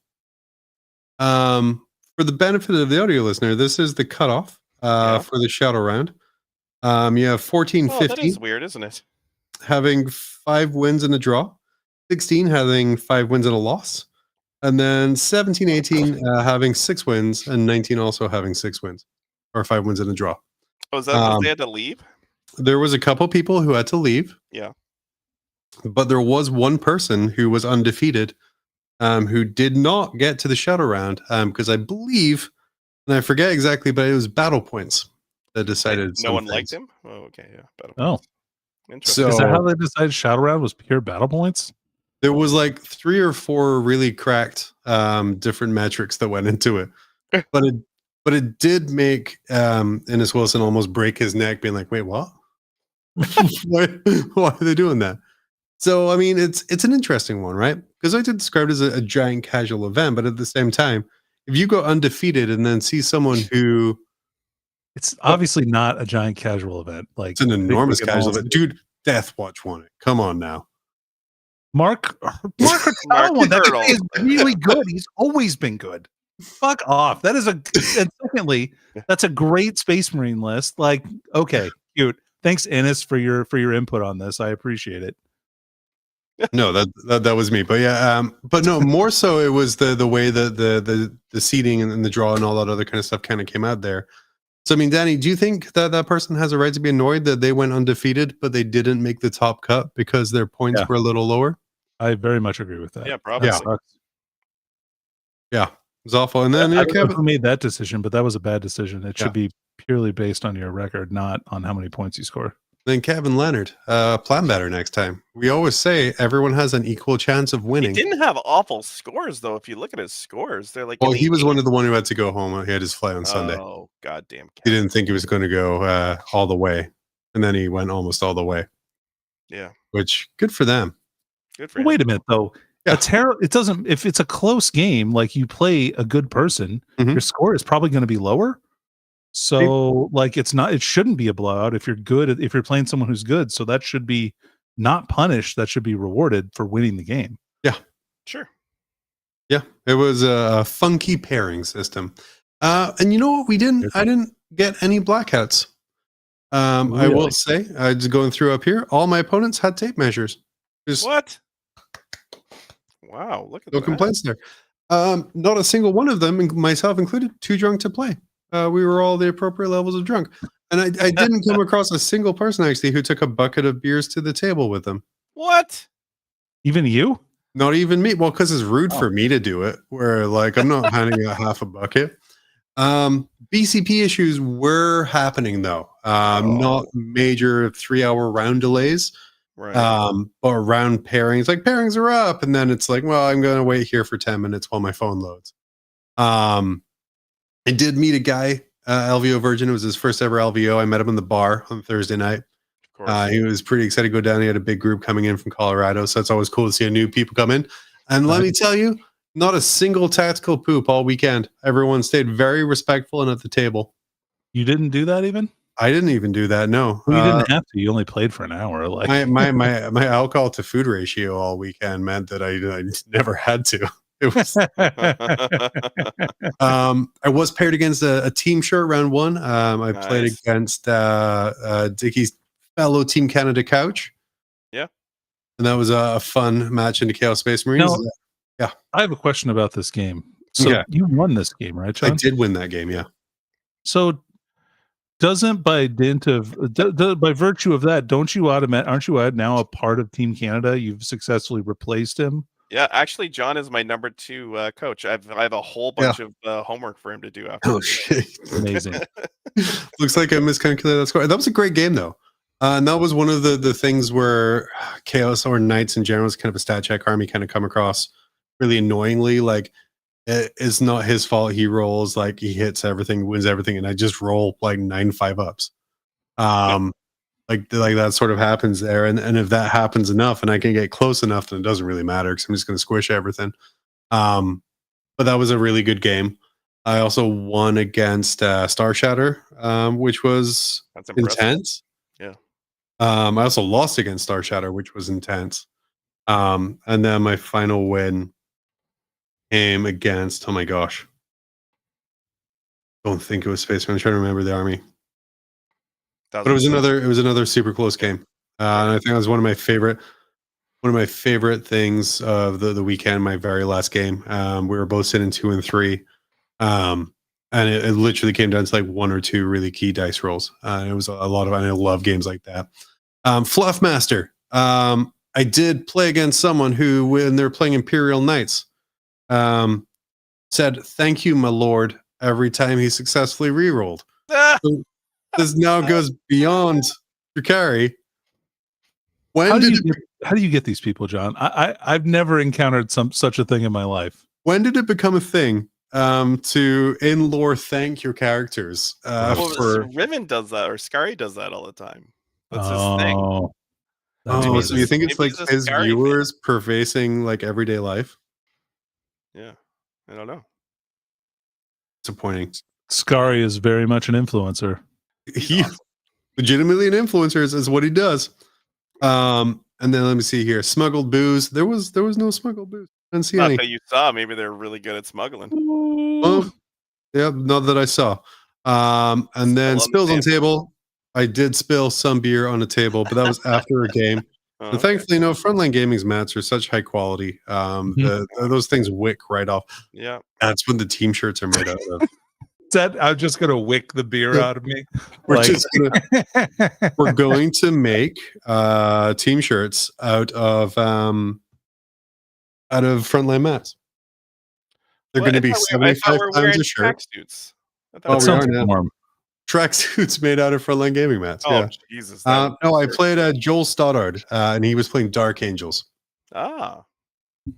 [SPEAKER 2] For the benefit of the audio listener, this is the cutoff for the shadow round. You have 14, 15.
[SPEAKER 4] That is weird, isn't it?
[SPEAKER 2] Having 5 wins and a draw, 16 having 5 wins and a loss, and then 17, 18 having 6 wins, and 19 also having 6 wins or 5 wins and a draw.
[SPEAKER 4] Oh, is that because they had to leave?
[SPEAKER 2] There was a couple people who had to leave.
[SPEAKER 4] Yeah.
[SPEAKER 2] But there was one person who was undefeated, who did not get to the shadow round, because I believe, and I forget exactly, but it was battle points that decided.
[SPEAKER 4] No one liked him? Oh, okay, yeah.
[SPEAKER 3] Battle points.
[SPEAKER 2] So
[SPEAKER 3] is that how they decided shadow round was pure battle points?
[SPEAKER 2] There was like 3 or 4 really cracked different metrics that went into it. But it did make Ennis Wilson almost break his neck, being like, wait, what? why are they doing that? So, I mean, it's an interesting one, right? Because I did describe it as a giant casual event, but at the same time, if you go undefeated and then see someone who
[SPEAKER 3] It's obviously not a giant casual event. Like
[SPEAKER 2] it's an
[SPEAKER 3] I think we
[SPEAKER 2] enormous
[SPEAKER 3] can all
[SPEAKER 2] casual event,
[SPEAKER 3] see-
[SPEAKER 2] dude, Death Watch won it. Come on now.
[SPEAKER 3] Mark
[SPEAKER 4] Mark
[SPEAKER 3] Hurtado won. That guy is
[SPEAKER 4] Hurtado.
[SPEAKER 3] really good. He's always been good. Fuck off. That is and secondly, that's a great Space Marine list. Like, okay, cute. Thanks, Ennis, for your input on this. I appreciate it.
[SPEAKER 2] No, that was me. But yeah, but no, more so it was the way that the seating and the draw and all that other kind of stuff kind of came out there. So I mean, Danny, do you think that that person has a right to be annoyed that they went undefeated, but they didn't make the top cut because their points
[SPEAKER 3] Yeah.
[SPEAKER 2] were a little lower?
[SPEAKER 3] I very much agree with that.
[SPEAKER 4] Yeah, probably.
[SPEAKER 2] Yeah.
[SPEAKER 3] Sucks.
[SPEAKER 2] Yeah, it was awful. And then
[SPEAKER 3] I
[SPEAKER 2] yeah,
[SPEAKER 3] don't know
[SPEAKER 2] Kevin,
[SPEAKER 3] who made that decision, but that was a bad decision. It
[SPEAKER 2] Yeah.
[SPEAKER 3] should be purely based on your record, not on how many points you score.
[SPEAKER 2] then Kevin Leonard, plan better next time. We always say everyone has an equal chance of
[SPEAKER 4] He
[SPEAKER 2] winning.
[SPEAKER 4] didn't have awful scores though. If you look at his scores, they're like.
[SPEAKER 2] Well,
[SPEAKER 4] in
[SPEAKER 2] he
[SPEAKER 4] the
[SPEAKER 2] was one of the
[SPEAKER 4] 80s.
[SPEAKER 2] one who had to go home. He had his flight on Sunday.
[SPEAKER 4] Oh goddamn!
[SPEAKER 2] He didn't think he was going to go all the way, and then he went almost all the way.
[SPEAKER 4] Yeah,
[SPEAKER 2] Which good for them.
[SPEAKER 4] good for him.
[SPEAKER 3] Wait a minute though.
[SPEAKER 2] Yeah.
[SPEAKER 3] It doesn't if it's a close game, like you play a good person,
[SPEAKER 2] Mhm.
[SPEAKER 3] your score is probably going to be lower. So like it shouldn't be a blowout if you're good if you're playing someone who's good. So that should be not punished, that should be rewarded for winning the game.
[SPEAKER 4] Sure.
[SPEAKER 2] Yeah, it was a funky pairing system. And you know what? I didn't get any blackouts. I will
[SPEAKER 3] Really?
[SPEAKER 2] say, just going through up here, all my opponents had tape measures. Just
[SPEAKER 4] What? Wow! Look at
[SPEAKER 2] no
[SPEAKER 4] that.
[SPEAKER 2] complaints there. Not a single one of them, myself included, too drunk to play. We were all the appropriate levels of drunk. And I didn't come across a single person actually who took a bucket of beers to the table with them.
[SPEAKER 4] What?
[SPEAKER 3] Even you?
[SPEAKER 2] Not even me. Well, because it's rude
[SPEAKER 3] Oh.
[SPEAKER 2] for me to do it. Where like I'm not handing out half a bucket. BCP issues were happening though. Not major 3-hour round delays.
[SPEAKER 4] Right.
[SPEAKER 2] Or round pairings. Like pairings are up, and then it's like, well, I'm gonna wait here for 10 minutes while my phone loads. I did meet a guy, LVO Virgin. It was his first ever LVO. I met him in the bar on Thursday night.
[SPEAKER 4] of course.
[SPEAKER 2] He was pretty excited to go down. He had a big group coming in from Colorado, so it's always cool to see new people come in. And let me tell you, not a single tactical poop all weekend. Everyone stayed very respectful and at the table.
[SPEAKER 3] You didn't do that even?
[SPEAKER 2] I didn't even do that. No,
[SPEAKER 3] Well, you didn't have to. You only played for an hour. Like
[SPEAKER 2] my alcohol to food ratio all weekend meant that I never had to. It was. I was paired against a team shirt round one. I played
[SPEAKER 4] Nice.
[SPEAKER 2] against Dickie's fellow Team Canada couch.
[SPEAKER 4] Yeah.
[SPEAKER 2] And that was a fun match into Chaos Space Marines.
[SPEAKER 3] No. I have a question about this game. So
[SPEAKER 2] Okay.
[SPEAKER 3] you won this game, right,
[SPEAKER 2] I
[SPEAKER 3] John?
[SPEAKER 2] did win that game, yeah.
[SPEAKER 3] So doesn't by dint of by virtue of that, aren't you now a part of Team Canada? You've successfully replaced him.
[SPEAKER 4] Yeah, actually, John is my number 2 coach. I have a whole bunch of homework for him to do after.
[SPEAKER 2] Oh
[SPEAKER 4] this.
[SPEAKER 2] shit.
[SPEAKER 3] Amazing.
[SPEAKER 2] Looks like I miscalculated that score. That was a great game though. And that was one of the things where Chaos or Knights in general is kind of a stat check army kind of come across really annoyingly. Like it's not his fault. He rolls like he hits everything, wins everything, and I just roll like 9 5-ups. Like that sort of happens there. And if that happens enough and I can get close enough, then it doesn't really matter because I'm just gonna squish everything. But that was a really good game. I also won against Star Shatter, which was
[SPEAKER 4] That's impressive.
[SPEAKER 2] intense.
[SPEAKER 4] Yeah.
[SPEAKER 2] I also lost against Star Shatter, which was intense. And then my final win came against, oh my gosh. Don't think it was Spaceman. I'm trying to remember the army. But it was another super close game. And I think it was one of my favorite things of the weekend, my very last game. We were both sitting 2 and 3. And it literally came down to like 1 or 2 really key dice rolls. It was a lot of, and I love games like that. Fluffmaster. I did play against someone who, when they're playing Imperial Knights, said, "Thank you, my lord," every time he successfully rerolled. So this now goes beyond Drukari.
[SPEAKER 3] How do you get these people, John? I've never encountered such a thing in my life.
[SPEAKER 2] When did it become a thing to in lore thank your characters?
[SPEAKER 4] Riven does that, or Scary does that all the time. That's his thing.
[SPEAKER 3] That's
[SPEAKER 2] Oh,
[SPEAKER 3] what
[SPEAKER 2] so
[SPEAKER 3] it
[SPEAKER 2] you
[SPEAKER 3] is.
[SPEAKER 2] think it's
[SPEAKER 4] Maybe
[SPEAKER 2] like
[SPEAKER 4] he's a
[SPEAKER 2] his
[SPEAKER 4] Scary fan.
[SPEAKER 2] viewers pervasing like everyday life?
[SPEAKER 4] Yeah, I don't know.
[SPEAKER 2] Disappointing.
[SPEAKER 3] Scary is very much an influencer.
[SPEAKER 4] He's
[SPEAKER 2] He
[SPEAKER 4] awesome.
[SPEAKER 2] legitimately an influencer is what he does. And then let me see here. Smuggled booze. There was no smuggled booze. I didn't see
[SPEAKER 4] Not
[SPEAKER 2] any.
[SPEAKER 4] that you saw. Maybe they're really good at smuggling.
[SPEAKER 2] Yeah, not that I saw. And then
[SPEAKER 4] Spill on the
[SPEAKER 2] spills on table. I did spill some beer on a table, but that was after a game.
[SPEAKER 4] Oh,
[SPEAKER 2] And
[SPEAKER 4] okay.
[SPEAKER 2] thankfully, no, Frontline Gaming's mats are such high quality. Those things wick right off.
[SPEAKER 4] Yeah.
[SPEAKER 2] That's what the team shirts are made out of.
[SPEAKER 3] I'm just gonna wick the beer out of me.
[SPEAKER 2] We're going to make team shirts out of Frontline mats. They're going to be 75 pounds a shirt.
[SPEAKER 4] Tracksuits.
[SPEAKER 2] Oh, we are now.
[SPEAKER 3] warm.
[SPEAKER 2] Tracksuits made out of Frontline Gaming mats.
[SPEAKER 4] Oh,
[SPEAKER 2] Yeah.
[SPEAKER 4] Jesus.
[SPEAKER 2] No, I played Joel Stoddard, and he was playing Dark Angels.
[SPEAKER 4] Ah.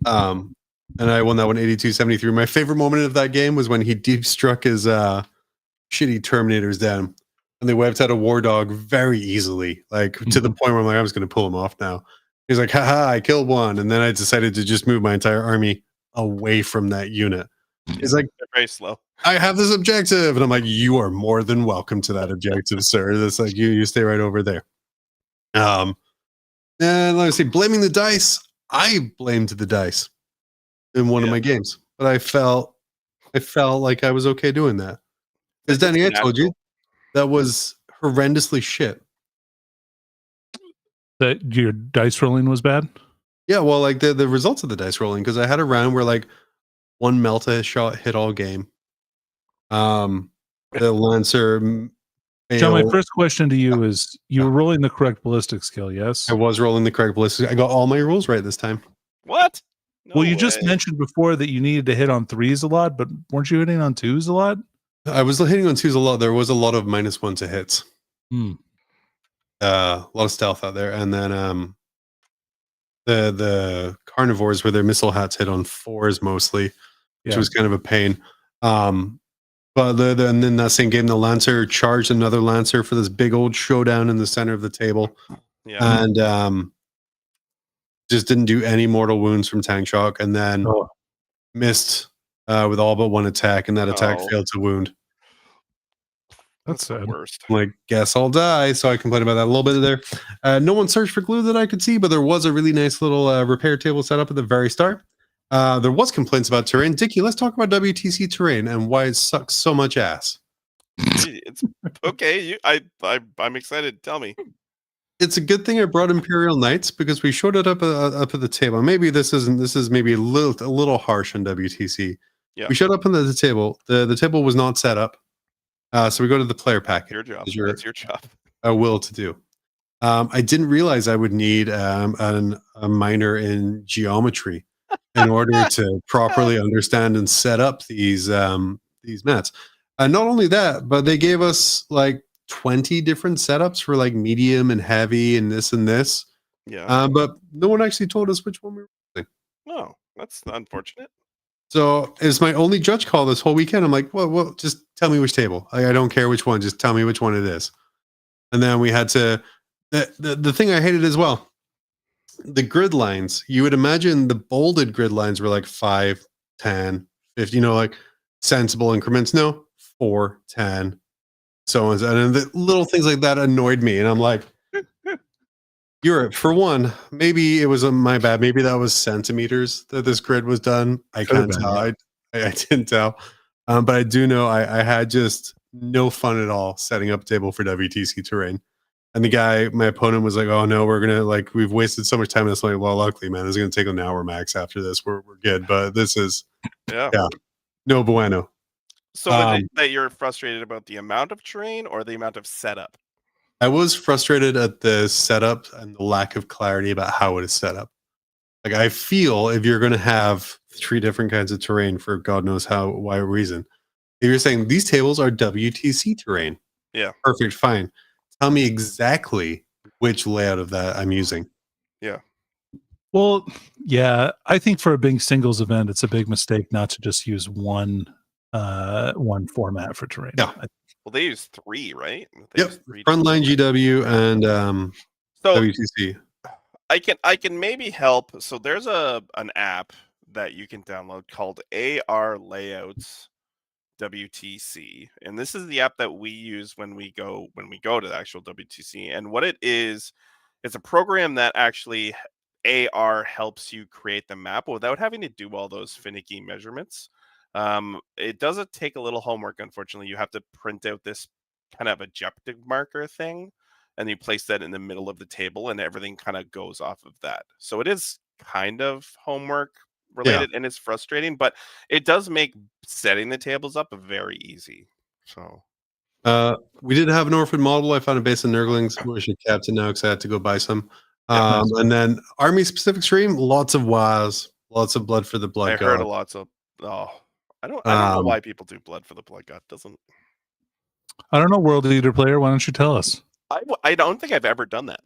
[SPEAKER 2] And I won that one 82-73. My favorite moment of that game was when he deep struck his shitty Terminators down, and they wiped out a War Dog very easily, like to the point where I'm like, I'm just going to pull him off now. He's like, haha, I killed one. And then I decided to just move my entire army away from that unit. He's like,
[SPEAKER 4] They're very slow.
[SPEAKER 2] I have this objective. And I'm like, you are more than welcome to that objective, sir. That's like, you stay right over there. And let me see, blaming the dice. I blamed the dice in one of my games, but I felt like I was okay doing that. Because Danny, I told you that was horrendously shit.
[SPEAKER 3] That your dice rolling was bad?
[SPEAKER 2] Yeah, well, like the results of the dice rolling, because I had a round where like one Melta shot hit all game. The Lancer.
[SPEAKER 3] John, my first question to you is: you were rolling the correct ballistic skill, yes?
[SPEAKER 2] I was rolling the correct ballistic. I got all my rules right this time.
[SPEAKER 4] What? No
[SPEAKER 3] well, you just
[SPEAKER 4] way.
[SPEAKER 3] mentioned before that you needed to hit on 3s a lot, but weren't you hitting on 2s a lot?
[SPEAKER 2] I was hitting on 2s a lot. There was a lot of -1 to hits. A lot of stealth out there, and then the carnivores where their missile hats hit on 4s mostly, which was kind of a pain. But and then that same game, the Lancer charged another Lancer for this big old showdown in the center of the table.
[SPEAKER 4] Yeah.
[SPEAKER 2] And just didn't do any mortal wounds from tank shock, and then missed with all but one attack, and that attack failed to wound.
[SPEAKER 3] That's
[SPEAKER 4] the
[SPEAKER 3] sad.
[SPEAKER 4] worst.
[SPEAKER 2] I'm like, guess I'll die. So I complained about that a little bit there. No one searched for glue that I could see, but there was a really nice little repair table set up at the very start. There was complaints about terrain. Dickie, let's talk about WTC terrain and why it sucks so much ass.
[SPEAKER 4] It's okay. I'm excited. Tell me.
[SPEAKER 2] It's a good thing I brought Imperial Knights because we showed it up at the table. Maybe this is maybe a little harsh on WTC.
[SPEAKER 4] Yeah.
[SPEAKER 2] We showed up on the table. The table was not set up. So we go to the player packet.
[SPEAKER 4] Your job.
[SPEAKER 2] That's
[SPEAKER 4] That's your job.
[SPEAKER 2] A will to do. I didn't realize I would need a minor in geometry in order to properly understand and set up these mats. Not only that, but they gave us like 20 different setups for like medium and heavy and this and this.
[SPEAKER 4] Yeah.
[SPEAKER 2] But no one actually told us which one we were using.
[SPEAKER 4] Oh, that's unfortunate.
[SPEAKER 2] So it's my only judge call this whole weekend. I'm like, well, just tell me which table. I don't care which one. Just tell me which one it is. And then we had to. The thing I hated as well. The grid lines. You would imagine the bolded grid lines were like 5, 10, 50. Like sensible increments. No, 4, 10, so on. And the little things like that annoyed me. And I'm like, Europe, for one, maybe it was my bad. Maybe that was centimeters that this grid was done. I can't tell. I didn't tell. But I do know I had just no fun at all setting up a table for WTC terrain. And the guy, my opponent, was like, oh no, we're going to we've wasted so much time. That's like, well, luckily, man, this is going to take an hour max after this. We're good. But this is, no bueno.
[SPEAKER 4] So was it that you're frustrated about the amount of terrain or the amount of setup?
[SPEAKER 2] I was frustrated at the setup and the lack of clarity about how it is set up. Like, I feel if you're going to have 3 different kinds of terrain for God knows why reason, if you're saying these tables are WTC terrain, perfect, fine. Tell me exactly which layout of that I'm using.
[SPEAKER 4] Yeah.
[SPEAKER 3] Well, yeah, I think for a big singles event, it's a big mistake not to just use one format for terrain.
[SPEAKER 2] Yeah.
[SPEAKER 4] Well, they use 3, right?
[SPEAKER 2] Yep. Frontline, GW, and WTC.
[SPEAKER 4] I can maybe help. So there's an app that you can download called AR Layouts WTC, and this is the app that we use when we go to the actual WTC. And what it is, it's a program that actually AR helps you create the map without having to do all those finicky measurements. It doesn't take a little homework, unfortunately. You have to print out this kind of objective marker thing, and you place that in the middle of the table, and everything kind of goes off of that. So it is kind of homework related, and it's frustrating, but it does make setting the tables up very easy. So
[SPEAKER 2] we did have an orphan model. I found a base in Nurglings. I wish I kept it now because I had to go buy some. And then army specific stream, lots of WAs, lots of blood for the blood.
[SPEAKER 4] I heard a lots of I don't know why people do blood for the blood god. Doesn't.
[SPEAKER 3] I don't know, World Eater player. Why don't you tell us?
[SPEAKER 4] I don't think I've ever done that.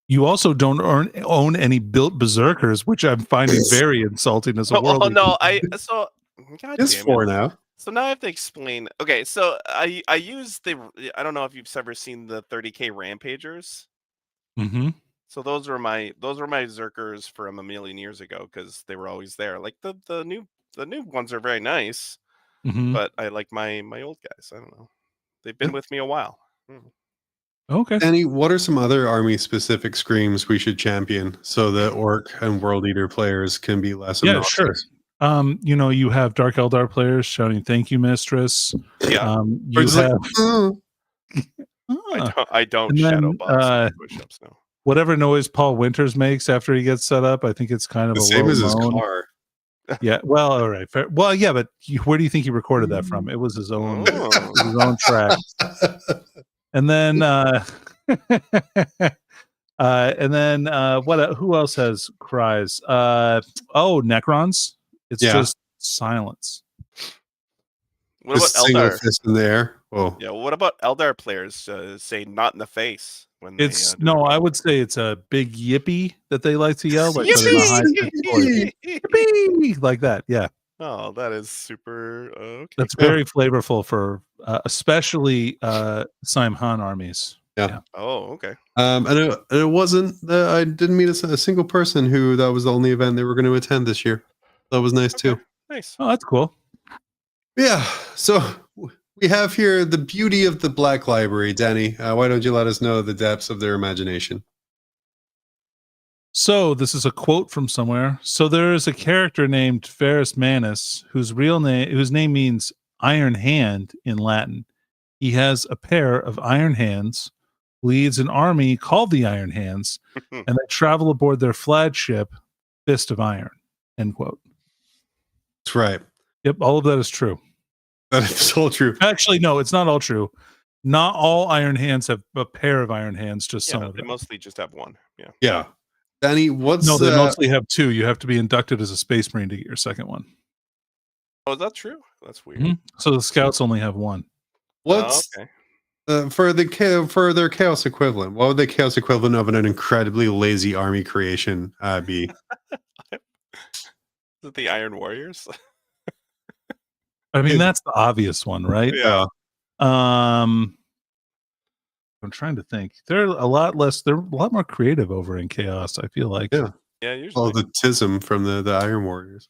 [SPEAKER 3] You also don't own any built berserkers, which I'm finding very insulting as a world.
[SPEAKER 4] Oh no, God
[SPEAKER 2] it's
[SPEAKER 4] damn
[SPEAKER 2] 4
[SPEAKER 4] it.
[SPEAKER 2] now.
[SPEAKER 4] So now I have to explain. Okay, so I use I don't know if you've ever seen the 30K Rampagers.
[SPEAKER 3] Mm-hmm.
[SPEAKER 4] So those were my Zerkers from a million years ago because they were always there. Like the new ones are very nice, but I like my old guys. I don't know. They've been with me a while.
[SPEAKER 3] Okay.
[SPEAKER 2] Danny, what are some other army specific screams we should champion so that Orc and World Eater players can be less obnoxious?
[SPEAKER 3] Sure. You have Dark Eldar players shouting "Thank you, Mistress."
[SPEAKER 4] Yeah.
[SPEAKER 3] You have.
[SPEAKER 4] I don't shadow box push-ups now.
[SPEAKER 3] Whatever noise Paul Winters makes after he gets set up, I think it's kind of
[SPEAKER 2] the
[SPEAKER 3] a
[SPEAKER 2] same as his
[SPEAKER 3] moan.
[SPEAKER 2] car.
[SPEAKER 3] Yeah. Well, all right. Fair. Well, yeah, but where do you think he recorded that from? It was his own track. And then, what? Who else has cries? Necrons. It's just silence.
[SPEAKER 4] What about
[SPEAKER 2] Eldar? Fist in the air. Whoa.
[SPEAKER 4] Yeah. What about Eldar players say "not in the face" when
[SPEAKER 3] it's I would say it's a big yippee that they like to yell, like yippee, like that. Yeah.
[SPEAKER 4] Oh, that is super. Okay.
[SPEAKER 3] That's very flavorful for especially Simhan armies.
[SPEAKER 2] Yeah.
[SPEAKER 4] Oh, okay.
[SPEAKER 2] And it wasn't. I didn't meet a single person who that was the only event they were going to attend this year. That was nice too.
[SPEAKER 4] Nice.
[SPEAKER 3] Oh, that's cool.
[SPEAKER 2] Yeah. So we have here the beauty of the Black Library, Danny. Why don't you let us know the depths of their imagination?
[SPEAKER 3] So this is a quote from somewhere. So there is a character named Ferrus Manus whose name means iron hand in Latin. He has a pair of iron hands, leads an army called the Iron Hands, and they travel aboard their flagship, Fist of Iron. End quote.
[SPEAKER 2] That's right.
[SPEAKER 3] Yep, all of that is true.
[SPEAKER 2] That is all true.
[SPEAKER 3] Actually, no, it's not all true. Not all Iron Hands have a pair of Iron Hands, just some of them.
[SPEAKER 4] They mostly just have one. Yeah.
[SPEAKER 2] Yeah. Danny,
[SPEAKER 3] they mostly have two. You have to be inducted as a Space Marine to get your second one.
[SPEAKER 4] Oh, is that true? That's weird.
[SPEAKER 3] Mm-hmm. So the Scouts only have one.
[SPEAKER 2] What's for their Chaos equivalent? What would the Chaos equivalent of an incredibly lazy army creation be?
[SPEAKER 4] Is it the Iron Warriors?
[SPEAKER 3] I mean, that's the obvious one, right?
[SPEAKER 2] Yeah.
[SPEAKER 3] I'm trying to think. They're a lot more creative over in Chaos, I feel like.
[SPEAKER 2] Yeah.
[SPEAKER 4] Yeah, usually.
[SPEAKER 2] All the Tism from the Iron Warriors.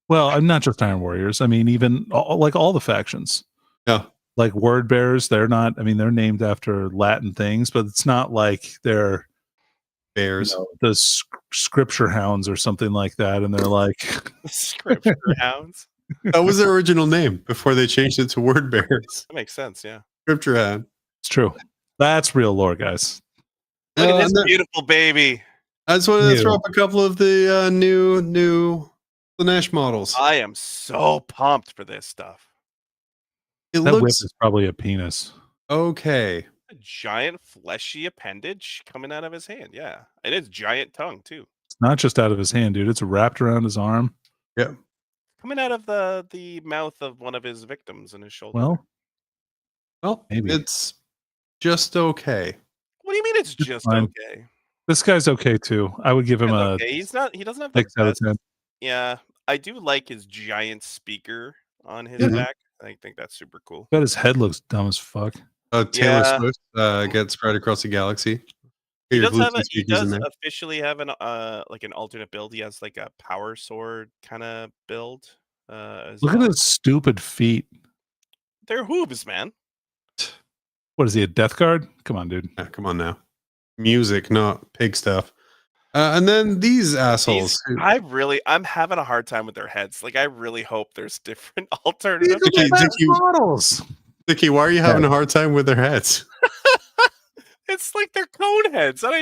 [SPEAKER 3] Well, I'm not just Iron Warriors. I mean, even all the factions.
[SPEAKER 2] Yeah.
[SPEAKER 3] Like Word Bearers, they're named after Latin things, but it's not like they're
[SPEAKER 2] bears,
[SPEAKER 3] the Scripture Hounds or something like that. And they're like
[SPEAKER 4] Scripture Hounds.
[SPEAKER 2] That was their original name before they changed it to Word Bearers.
[SPEAKER 4] That makes sense. Yeah.
[SPEAKER 2] Scripture Hound.
[SPEAKER 3] It's true. That's real lore, guys.
[SPEAKER 4] Look at this beautiful baby.
[SPEAKER 2] I just wanted to throw up a couple of the new Lanesh models.
[SPEAKER 4] I am so pumped for this stuff.
[SPEAKER 3] That whip is probably a penis.
[SPEAKER 2] Okay.
[SPEAKER 4] A giant fleshy appendage coming out of his hand. Yeah. And it's giant tongue too.
[SPEAKER 3] It's not just out of his hand, dude. It's wrapped around his arm.
[SPEAKER 2] Yeah.
[SPEAKER 4] Coming out of the mouth of one of his victims in his shoulder.
[SPEAKER 2] Well,
[SPEAKER 3] maybe
[SPEAKER 2] it's just okay.
[SPEAKER 4] What do you mean it's just okay?
[SPEAKER 3] This guy's okay too. I would give him a.
[SPEAKER 4] Okay. He doesn't have
[SPEAKER 3] 6 out of 10.
[SPEAKER 4] Yeah, I do like his giant speaker on his back. I think that's super cool.
[SPEAKER 3] But his head looks dumb as fuck.
[SPEAKER 2] Taylor Swift gets spread across the galaxy.
[SPEAKER 4] He
[SPEAKER 2] Your
[SPEAKER 4] does have
[SPEAKER 2] Bluetooth
[SPEAKER 4] he
[SPEAKER 2] speakers in
[SPEAKER 4] does
[SPEAKER 2] there.
[SPEAKER 4] officially have an like an alternate build. He has like a power sword kind of build as
[SPEAKER 3] Look at
[SPEAKER 4] well.
[SPEAKER 3] his stupid feet.
[SPEAKER 4] They're hooves, man.
[SPEAKER 3] What is he, a death guard? Come on, dude.
[SPEAKER 2] Yeah, come on now. Music, not pig stuff. And then these assholes.
[SPEAKER 4] I'm having a hard time with their heads. Like I really hope there's different
[SPEAKER 3] These
[SPEAKER 4] alternative
[SPEAKER 3] are the
[SPEAKER 4] heads.
[SPEAKER 3] best models.
[SPEAKER 2] Dickie, why are you having a hard time with their heads?
[SPEAKER 4] It's like they're cone heads, and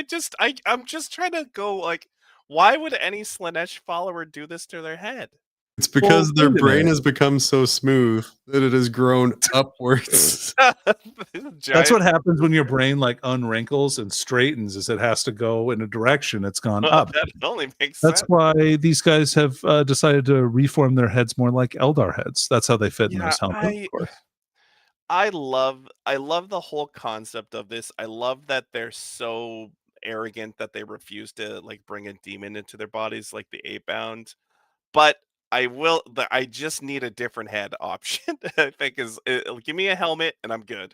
[SPEAKER 4] I'm just trying to go like, why would any Slanesh follower do this to their head?
[SPEAKER 2] It's because
[SPEAKER 3] Well,
[SPEAKER 2] their
[SPEAKER 3] wait a
[SPEAKER 2] brain
[SPEAKER 3] minute.
[SPEAKER 2] has become so smooth that it has grown upwards.
[SPEAKER 3] That's what happens when your brain like unwrinkles and straightens, is it has to go in a direction it's gone up.
[SPEAKER 4] That only makes
[SPEAKER 3] That's
[SPEAKER 4] sense.
[SPEAKER 3] why these guys have decided to reform their heads more like Eldar heads. That's how they fit in
[SPEAKER 4] Yeah,
[SPEAKER 3] those helmets, of course.
[SPEAKER 4] I love the whole concept of this. I love that they're so arrogant that they refuse to like bring a demon into their bodies like the ape bound. But I just need a different head option. I think give me a helmet and I'm good.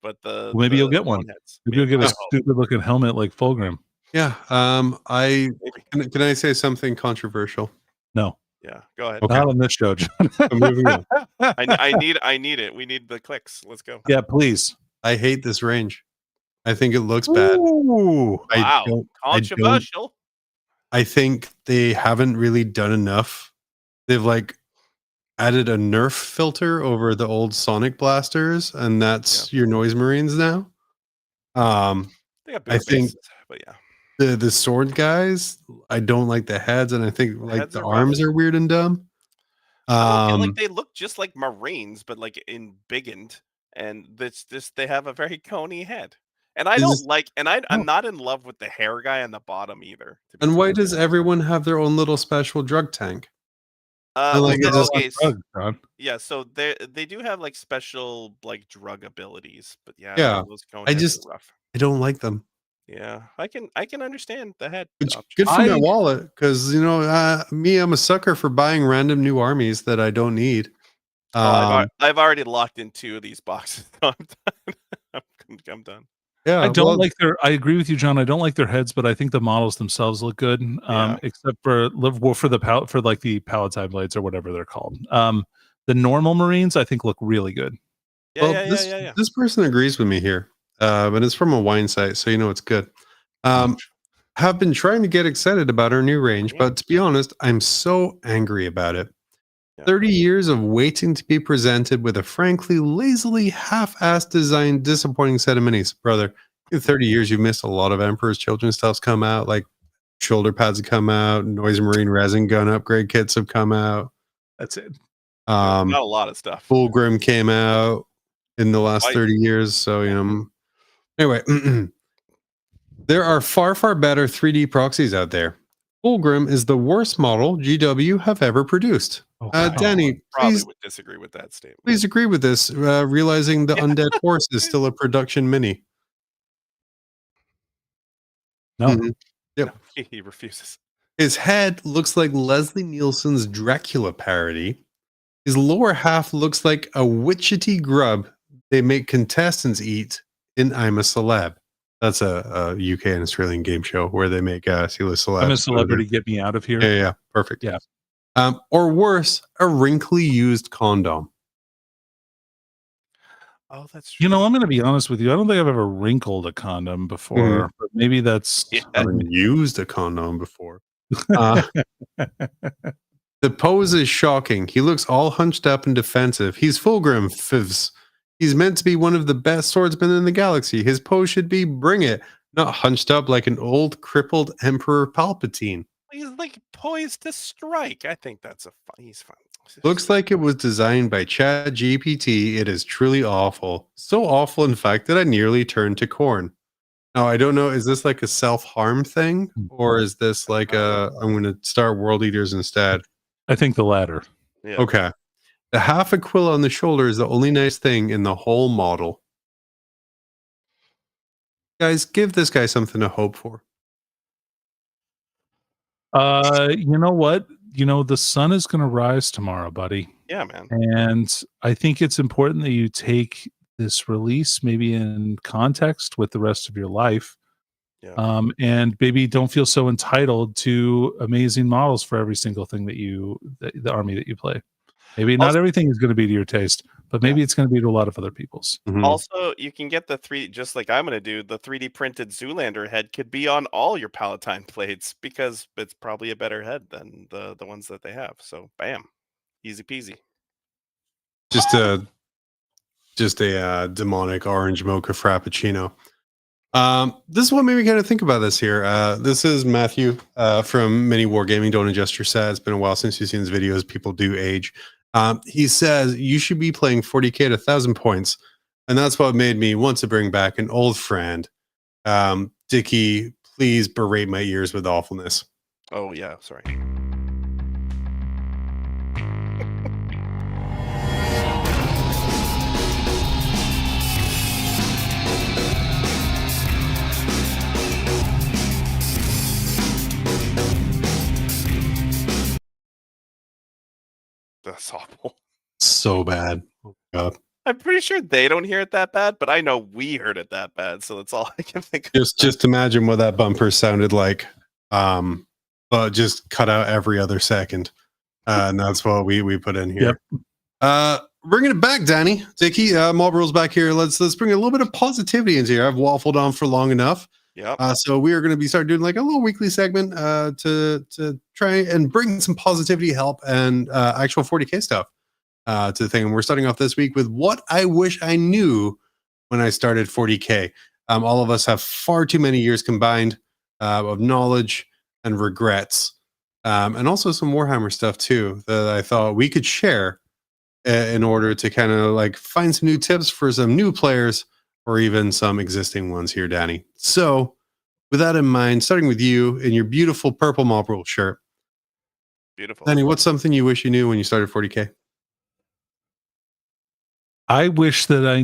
[SPEAKER 4] But
[SPEAKER 3] Well, maybe you'll get one.
[SPEAKER 4] cone heads,
[SPEAKER 3] Maybe you'll get a
[SPEAKER 4] I hope.
[SPEAKER 3] stupid looking helmet like Fulgrim.
[SPEAKER 2] Yeah.
[SPEAKER 4] Maybe.
[SPEAKER 2] Can I say something controversial?
[SPEAKER 3] No,
[SPEAKER 4] Yeah, go ahead.
[SPEAKER 2] Okay.
[SPEAKER 3] not on this show, John.
[SPEAKER 2] I'm moving on.
[SPEAKER 4] I need it. We need the clicks. Let's go.
[SPEAKER 3] Yeah, please.
[SPEAKER 2] I hate this range. I think it looks bad.
[SPEAKER 3] Ooh.
[SPEAKER 4] Wow,
[SPEAKER 2] I
[SPEAKER 4] controversial.
[SPEAKER 2] I think they haven't really done enough. They've like added a Nerf filter over the old Sonic blasters, and that's your noise marines now.
[SPEAKER 4] They got
[SPEAKER 2] I think
[SPEAKER 4] bases, but yeah,
[SPEAKER 2] the sword guys, I don't like the heads, and I think like
[SPEAKER 4] heads
[SPEAKER 2] the
[SPEAKER 4] are
[SPEAKER 2] arms are weird and dumb.
[SPEAKER 4] I don't feel like they look just like Marines, but like in biggened, and they have a very coney head. And I
[SPEAKER 2] Is
[SPEAKER 4] don't
[SPEAKER 2] this-
[SPEAKER 4] like, and I'm
[SPEAKER 3] Oh.
[SPEAKER 4] not in love with the hair guy on the bottom either. to be
[SPEAKER 2] And why
[SPEAKER 4] fair.
[SPEAKER 2] does everyone have their own little special drug tank?
[SPEAKER 4] Well,
[SPEAKER 2] like, it just-
[SPEAKER 4] okay,
[SPEAKER 3] Drugs, John.
[SPEAKER 4] yeah, so they do have like special like drug abilities, but yeah,
[SPEAKER 2] Yeah,
[SPEAKER 4] those cone
[SPEAKER 2] I
[SPEAKER 4] heads
[SPEAKER 2] just-
[SPEAKER 4] are rough.
[SPEAKER 2] I don't like them.
[SPEAKER 4] Yeah, I can understand the head
[SPEAKER 2] It's
[SPEAKER 4] option.
[SPEAKER 2] good for my
[SPEAKER 3] I-
[SPEAKER 2] wallet because I'm a sucker for buying random new armies that I don't need.
[SPEAKER 4] I've already locked in 2 of these boxes. So I'm done. I'm done.
[SPEAKER 2] Yeah,
[SPEAKER 3] I don't
[SPEAKER 2] well,
[SPEAKER 3] like their. I agree with you, John. I don't like their heads, but I think the models themselves look good.
[SPEAKER 4] Yeah.
[SPEAKER 3] Except for for like the Palatine blades or whatever they're called. The normal Marines I think look really good.
[SPEAKER 4] Yeah,
[SPEAKER 2] well,
[SPEAKER 4] yeah.
[SPEAKER 2] this person agrees with me here, but it's from a wine site, so you know it's good. Have been trying to get excited about our new range, but to be honest, I'm so angry about it.
[SPEAKER 4] Yeah.
[SPEAKER 2] 30 years of waiting to be presented with a frankly lazily half-assed designed disappointing set of minis. Brother, in 30 years you've missed a lot of Emperor's Children stuff's come out, like shoulder pads have come out, Noise Marine resin gun upgrade kits have come out.
[SPEAKER 3] That's it.
[SPEAKER 4] Not a lot of stuff.
[SPEAKER 2] Fulgrim came out in the last
[SPEAKER 4] Right.
[SPEAKER 2] 30 years, so anyway, there are far better 3D proxies out there. Fulgrim is the worst model GW have ever produced.
[SPEAKER 3] Oh, God.
[SPEAKER 2] Danny,
[SPEAKER 4] Probably would disagree with that statement.
[SPEAKER 2] please agree with this, realizing the Undead Horse is still a production mini.
[SPEAKER 3] No.
[SPEAKER 2] Mhm. Yep.
[SPEAKER 4] No, he refuses.
[SPEAKER 2] His head looks like Leslie Nielsen's Dracula parody. His lower half looks like a witchetty grub they make contestants eat in I'm a Celeb. That's a UK and Australian game show where they make celebs.
[SPEAKER 3] I'm a celebrity. Get me out of here.
[SPEAKER 2] Yeah, perfect.
[SPEAKER 3] Yeah.
[SPEAKER 2] Or worse, a wrinkly used condom.
[SPEAKER 4] Oh, that's true.
[SPEAKER 3] You know, I'm going to be honest with you. I don't think I've ever wrinkled a condom before, but maybe that's.
[SPEAKER 4] Yeah.
[SPEAKER 2] I haven't used a condom before. The pose is shocking. He looks all hunched up and defensive. He's Fulgrim Fivs. He's meant to be one of the best swordsmen in the galaxy. His pose should be bring it, not hunched up like an old crippled Emperor Palpatine.
[SPEAKER 4] He's like poised to strike. I think that's he's fine.
[SPEAKER 2] Looks like it was designed by Chad GPT. It is truly awful. So awful, in fact, that I nearly turned to corn. Now, I don't know, is this like a self-harm thing? Or is this like I'm going to start World Eaters instead?
[SPEAKER 3] I think the latter.
[SPEAKER 4] Yeah.
[SPEAKER 2] Okay. The half a quill on the shoulder is the only nice thing in the whole model. Guys, give this guy something to hope for.
[SPEAKER 3] You know what? You know, the sun is going to rise tomorrow, buddy.
[SPEAKER 4] Yeah, man.
[SPEAKER 3] And I think it's important that you take this release maybe in context with the rest of your life. And maybe don't feel so entitled to amazing models for every single thing that the army that you play. Maybe not everything is going to be to your taste, but maybe it's going to be to a lot of other people's.
[SPEAKER 2] Mhm.
[SPEAKER 4] Also, you can get the just like I'm going to do, the 3D printed Zoolander head could be on all your Palatine plates because it's probably a better head than the ones that they have. So, bam, easy peasy.
[SPEAKER 2] Just a demonic orange mocha frappuccino. This is what made me kind of think about this here. This is Matthew from Mini Wargaming. Don't adjust your set. It's been a while since you've seen his videos. People do age. He says you should be playing 40K at 1,000 points, and that's what made me want to bring back an old friend. Dickie, please berate my ears with awfulness.
[SPEAKER 4] Oh yeah, sorry. That's awful.
[SPEAKER 2] So bad. Oh my God.
[SPEAKER 4] I'm pretty sure they don't hear it that bad, but I know we heard it that bad, so that's all I can think of.
[SPEAKER 2] Just imagine what that bumper sounded like. But just cut out every other second. And that's what we put in here.
[SPEAKER 3] Yep.
[SPEAKER 2] Bringing it back, Danny, Dickie, Mob Rules back here. Let's bring a little bit of positivity into here. I've waffled on for long enough.
[SPEAKER 4] Yep.
[SPEAKER 2] So we are going to be starting doing like a little weekly segment to try and bring some positivity, help, and actual 40K stuff to the thing. And we're starting off this week with what I wish I knew when I started 40K. All of us have far too many years combined of knowledge and regrets, and also some Warhammer stuff too that I thought we could share in order to kind of like find some new tips for some new players or even some existing ones here, Danny. So with that in mind, starting with you in your beautiful purple Mob Rule shirt.
[SPEAKER 4] Beautiful.
[SPEAKER 2] Danny, what's something you wish you knew when you started 40K?
[SPEAKER 3] I wish I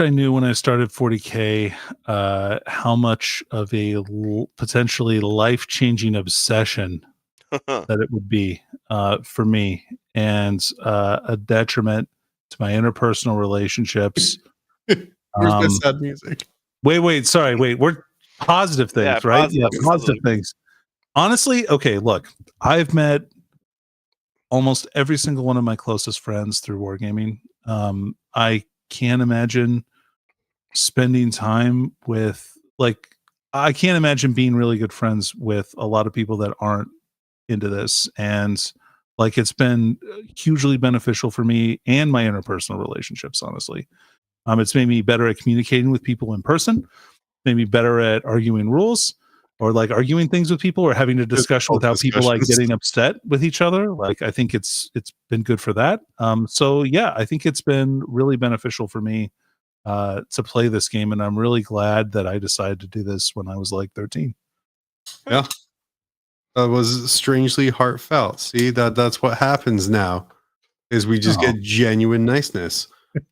[SPEAKER 3] knew when I started 40K how much of a potentially life-changing obsession that it would be for me, and a detriment to my interpersonal relationships.
[SPEAKER 2] Where's my sad music?
[SPEAKER 3] Wait, we're positive things,
[SPEAKER 4] Yeah,
[SPEAKER 3] right?
[SPEAKER 4] positive,
[SPEAKER 3] Positive things. Honestly, okay, look, I've met almost every single one of my closest friends through wargaming. I can't imagine spending time with, like, I can't imagine being really good friends with a lot of people that aren't into this. And like, it's been hugely beneficial for me and my interpersonal relationships, honestly. It's made me better at communicating with people in person, made me better at arguing rules, or like arguing things with people, or having a discussion without people like getting upset with each other. Like, I think it's been good for that. So yeah, I think it's been really beneficial for me to play this game, and I'm really glad that I decided to do this when I was like 13.
[SPEAKER 2] Yeah, that was strangely heartfelt. See, that's what happens now, is we just get genuine niceness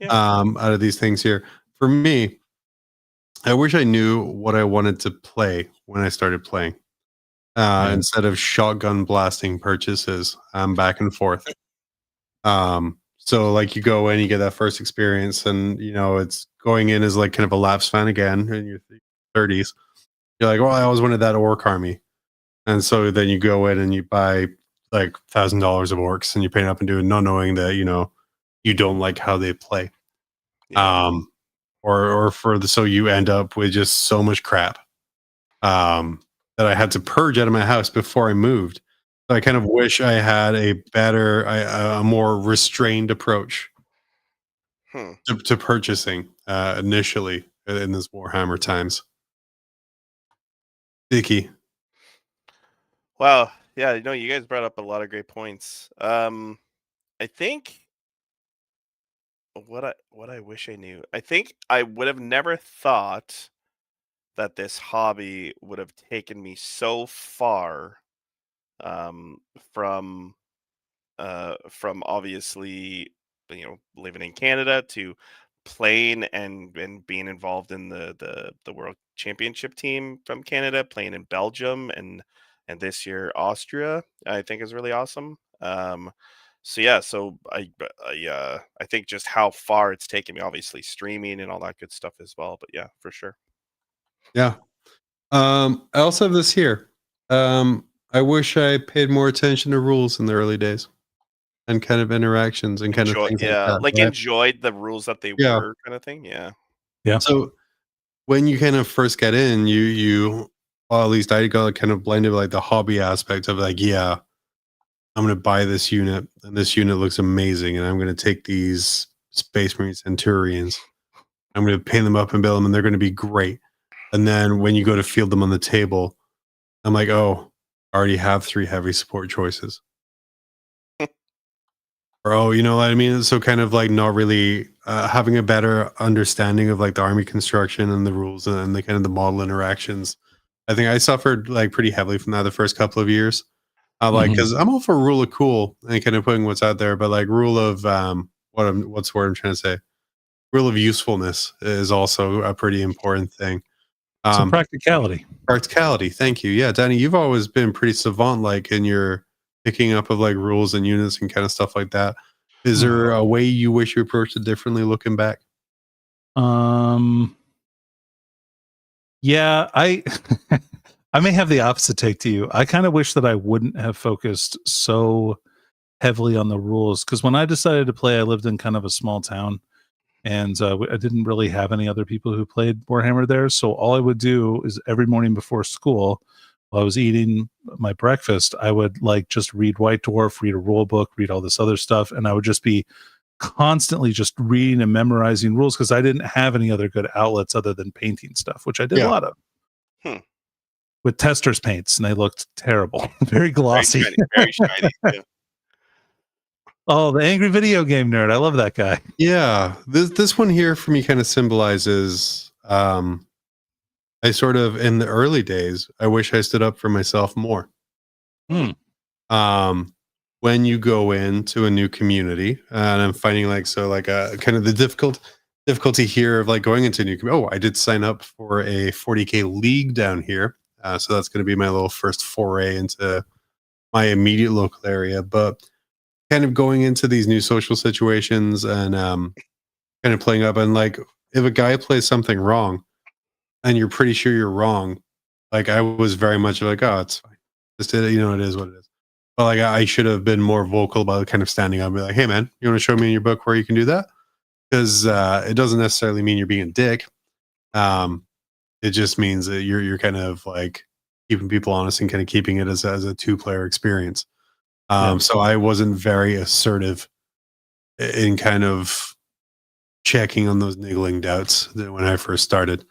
[SPEAKER 2] out of these things here. For me, I wish I knew what I wanted to play when I started playing, instead of shotgun blasting purchases back and forth. So like you go in, you get that first experience, and you know it's going in as like kind of a Laps fan again in your 30s. You're like, well, I always wanted that orc army, and so then you go in and you buy like $1,000 of orcs, and you paint up and do it, not knowing that you don't like how they play. So you end up with just so much crap that I had to purge out of my house before I moved. So I kind of wish I had a better, a more restrained approach to purchasing initially in this Warhammer times. Dickie.
[SPEAKER 4] Wow. Yeah, you guys brought up a lot of great points. I think what I wish I knew. I think I would have never thought that this hobby would have taken me so far, from obviously living in Canada to playing and being involved in the world championship team from Canada, playing in Belgium and this year Austria, I think is really awesome. So yeah, so I think just how far it's taken me, obviously streaming and all that good stuff as well. But yeah, for sure.
[SPEAKER 2] Yeah. I also have this here. I wish I paid more attention to rules in the early days and kind of interactions and kind of things like that.
[SPEAKER 4] Like
[SPEAKER 2] right?
[SPEAKER 4] enjoyed the rules that they
[SPEAKER 2] Yeah.
[SPEAKER 4] were, kind of thing. Yeah.
[SPEAKER 3] Yeah.
[SPEAKER 2] So when you kind of first get in, well, at least I got kind of blended with like the hobby aspect of like, yeah, I'm going to buy this unit and this unit looks amazing. And I'm going to take these Space Marine Centurions. I'm going to paint them up and build them and they're going to be great. And then when you go to field them on the table, I'm like, oh, I already have 3 heavy support choices. Or, oh, you know what I mean? So kind of like not really having a better understanding of like the army construction and the rules and the kind of the model interactions. I think I suffered like pretty heavily from that the first couple of years. Like, because I'm all for rule of cool and kind of putting what's out there, but like rule of what's the word I'm trying to say? Rule of usefulness is also a pretty important thing.
[SPEAKER 3] Some practicality.
[SPEAKER 2] Practicality. Thank you. Yeah, Danny, you've always been pretty savant like in your picking up of like rules and units and kind of stuff like that. Is there a way you wish you approached it differently looking back?
[SPEAKER 3] Yeah, I I may have the opposite take to you. I kind of wish that I wouldn't have focused so heavily on the rules, because when I decided to play, I lived in kind of a small town, and I didn't really have any other people who played Warhammer there. So all I would do is every morning before school, while I was eating my breakfast, I would like just read White Dwarf, read a rule book, read all this other stuff, and I would just be constantly just reading and memorizing rules because I didn't have any other good outlets other than painting stuff, which I did a lot of. With testers paints, and they looked terrible. Very glossy.
[SPEAKER 4] Very shiny. Yeah.
[SPEAKER 3] Oh, the angry video game nerd. I love that guy.
[SPEAKER 2] Yeah. This one here for me kind of symbolizes I sort of in the early days, I wish I stood up for myself more. When you go into a new community, and I'm finding like a kind of the difficulty here of like going into a new community. Oh, I did sign up for a 40K league down here. So that's going to be my little first foray into my immediate local area. But kind of going into these new social situations and kind of playing up, and like if a guy plays something wrong and you're pretty sure you're wrong, like I was very much like, oh, it's fine. Just it is what it is. But like I should have been more vocal about kind of standing up and be like, hey man, you want to show me in your book where you can do that? Because it doesn't necessarily mean you're being a dick. It just means that you're kind of like keeping people honest and kind of keeping it as a 2-player experience. So I wasn't very assertive in kind of checking on those niggling doubts that when I first started.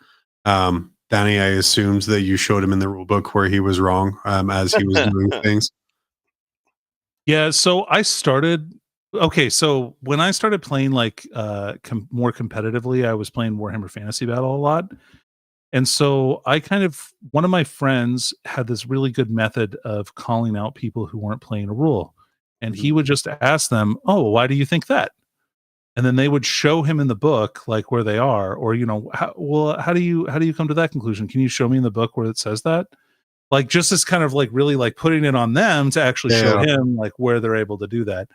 [SPEAKER 2] Danny, I assumed that you showed him in the rule book where he was wrong as he was doing things.
[SPEAKER 3] Yeah, so I started. Okay, so when I started playing like more competitively, I was playing Warhammer Fantasy Battle a lot. And so I one of my friends had this really good method of calling out people who weren't playing a rule. And he would just ask them, oh, why do you think that? And then they would show him in the book, like where they are, or, how do you come to that conclusion? Can you show me in the book where it says that? Like just as kind of like really like putting it on them to actually show him like where they're able to do that.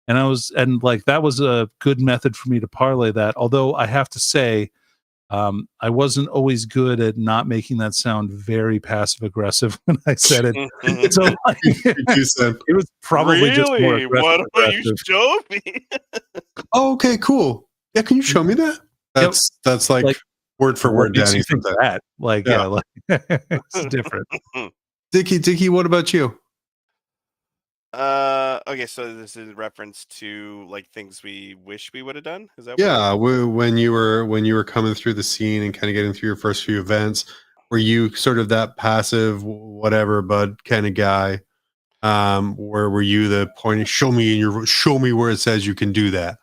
[SPEAKER 3] And like, that was a good method for me to parlay that. Although I have to say, I wasn't always good at not making that sound very passive aggressive when I said it. So like, it was probably
[SPEAKER 4] really?
[SPEAKER 3] just more aggressive.
[SPEAKER 4] What you showed me?
[SPEAKER 2] Oh, okay, cool. Yeah, can you show me that? That's like word for word, Danny.
[SPEAKER 3] From that, like, like, it's different.
[SPEAKER 2] Dickie, what about you?
[SPEAKER 4] Okay, so this is reference to like things we wish we would have done. Is that
[SPEAKER 2] when you were coming through the scene and kind of getting through your first few events, were you sort of that passive whatever bud kind of guy? Where were you the pointing show me where it says you can do that?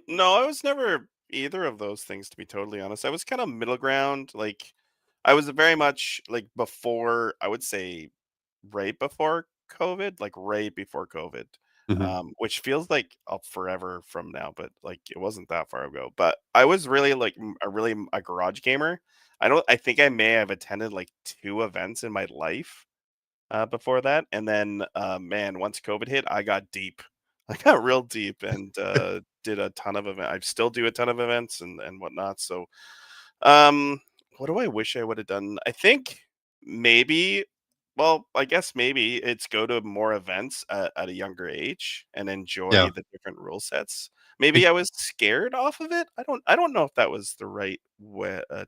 [SPEAKER 4] No, I was never either of those things, to be totally honest. I was kind of middle ground. Like I was very much like before, I would say right before COVID, which feels like forever from now, but like it wasn't that far ago. But I was really like a garage gamer. I think I may have attended like 2 events in my life before that, and then man, once COVID hit, I got deep. I got real deep and did a ton of events. I still do a ton of events and whatnot. So what do I wish I would have done? I think maybe, well, I guess maybe it's go to more events at a younger age and enjoy
[SPEAKER 2] Yeah.
[SPEAKER 4] the different rule sets. Maybe I was scared off of it. I don't know if that was the right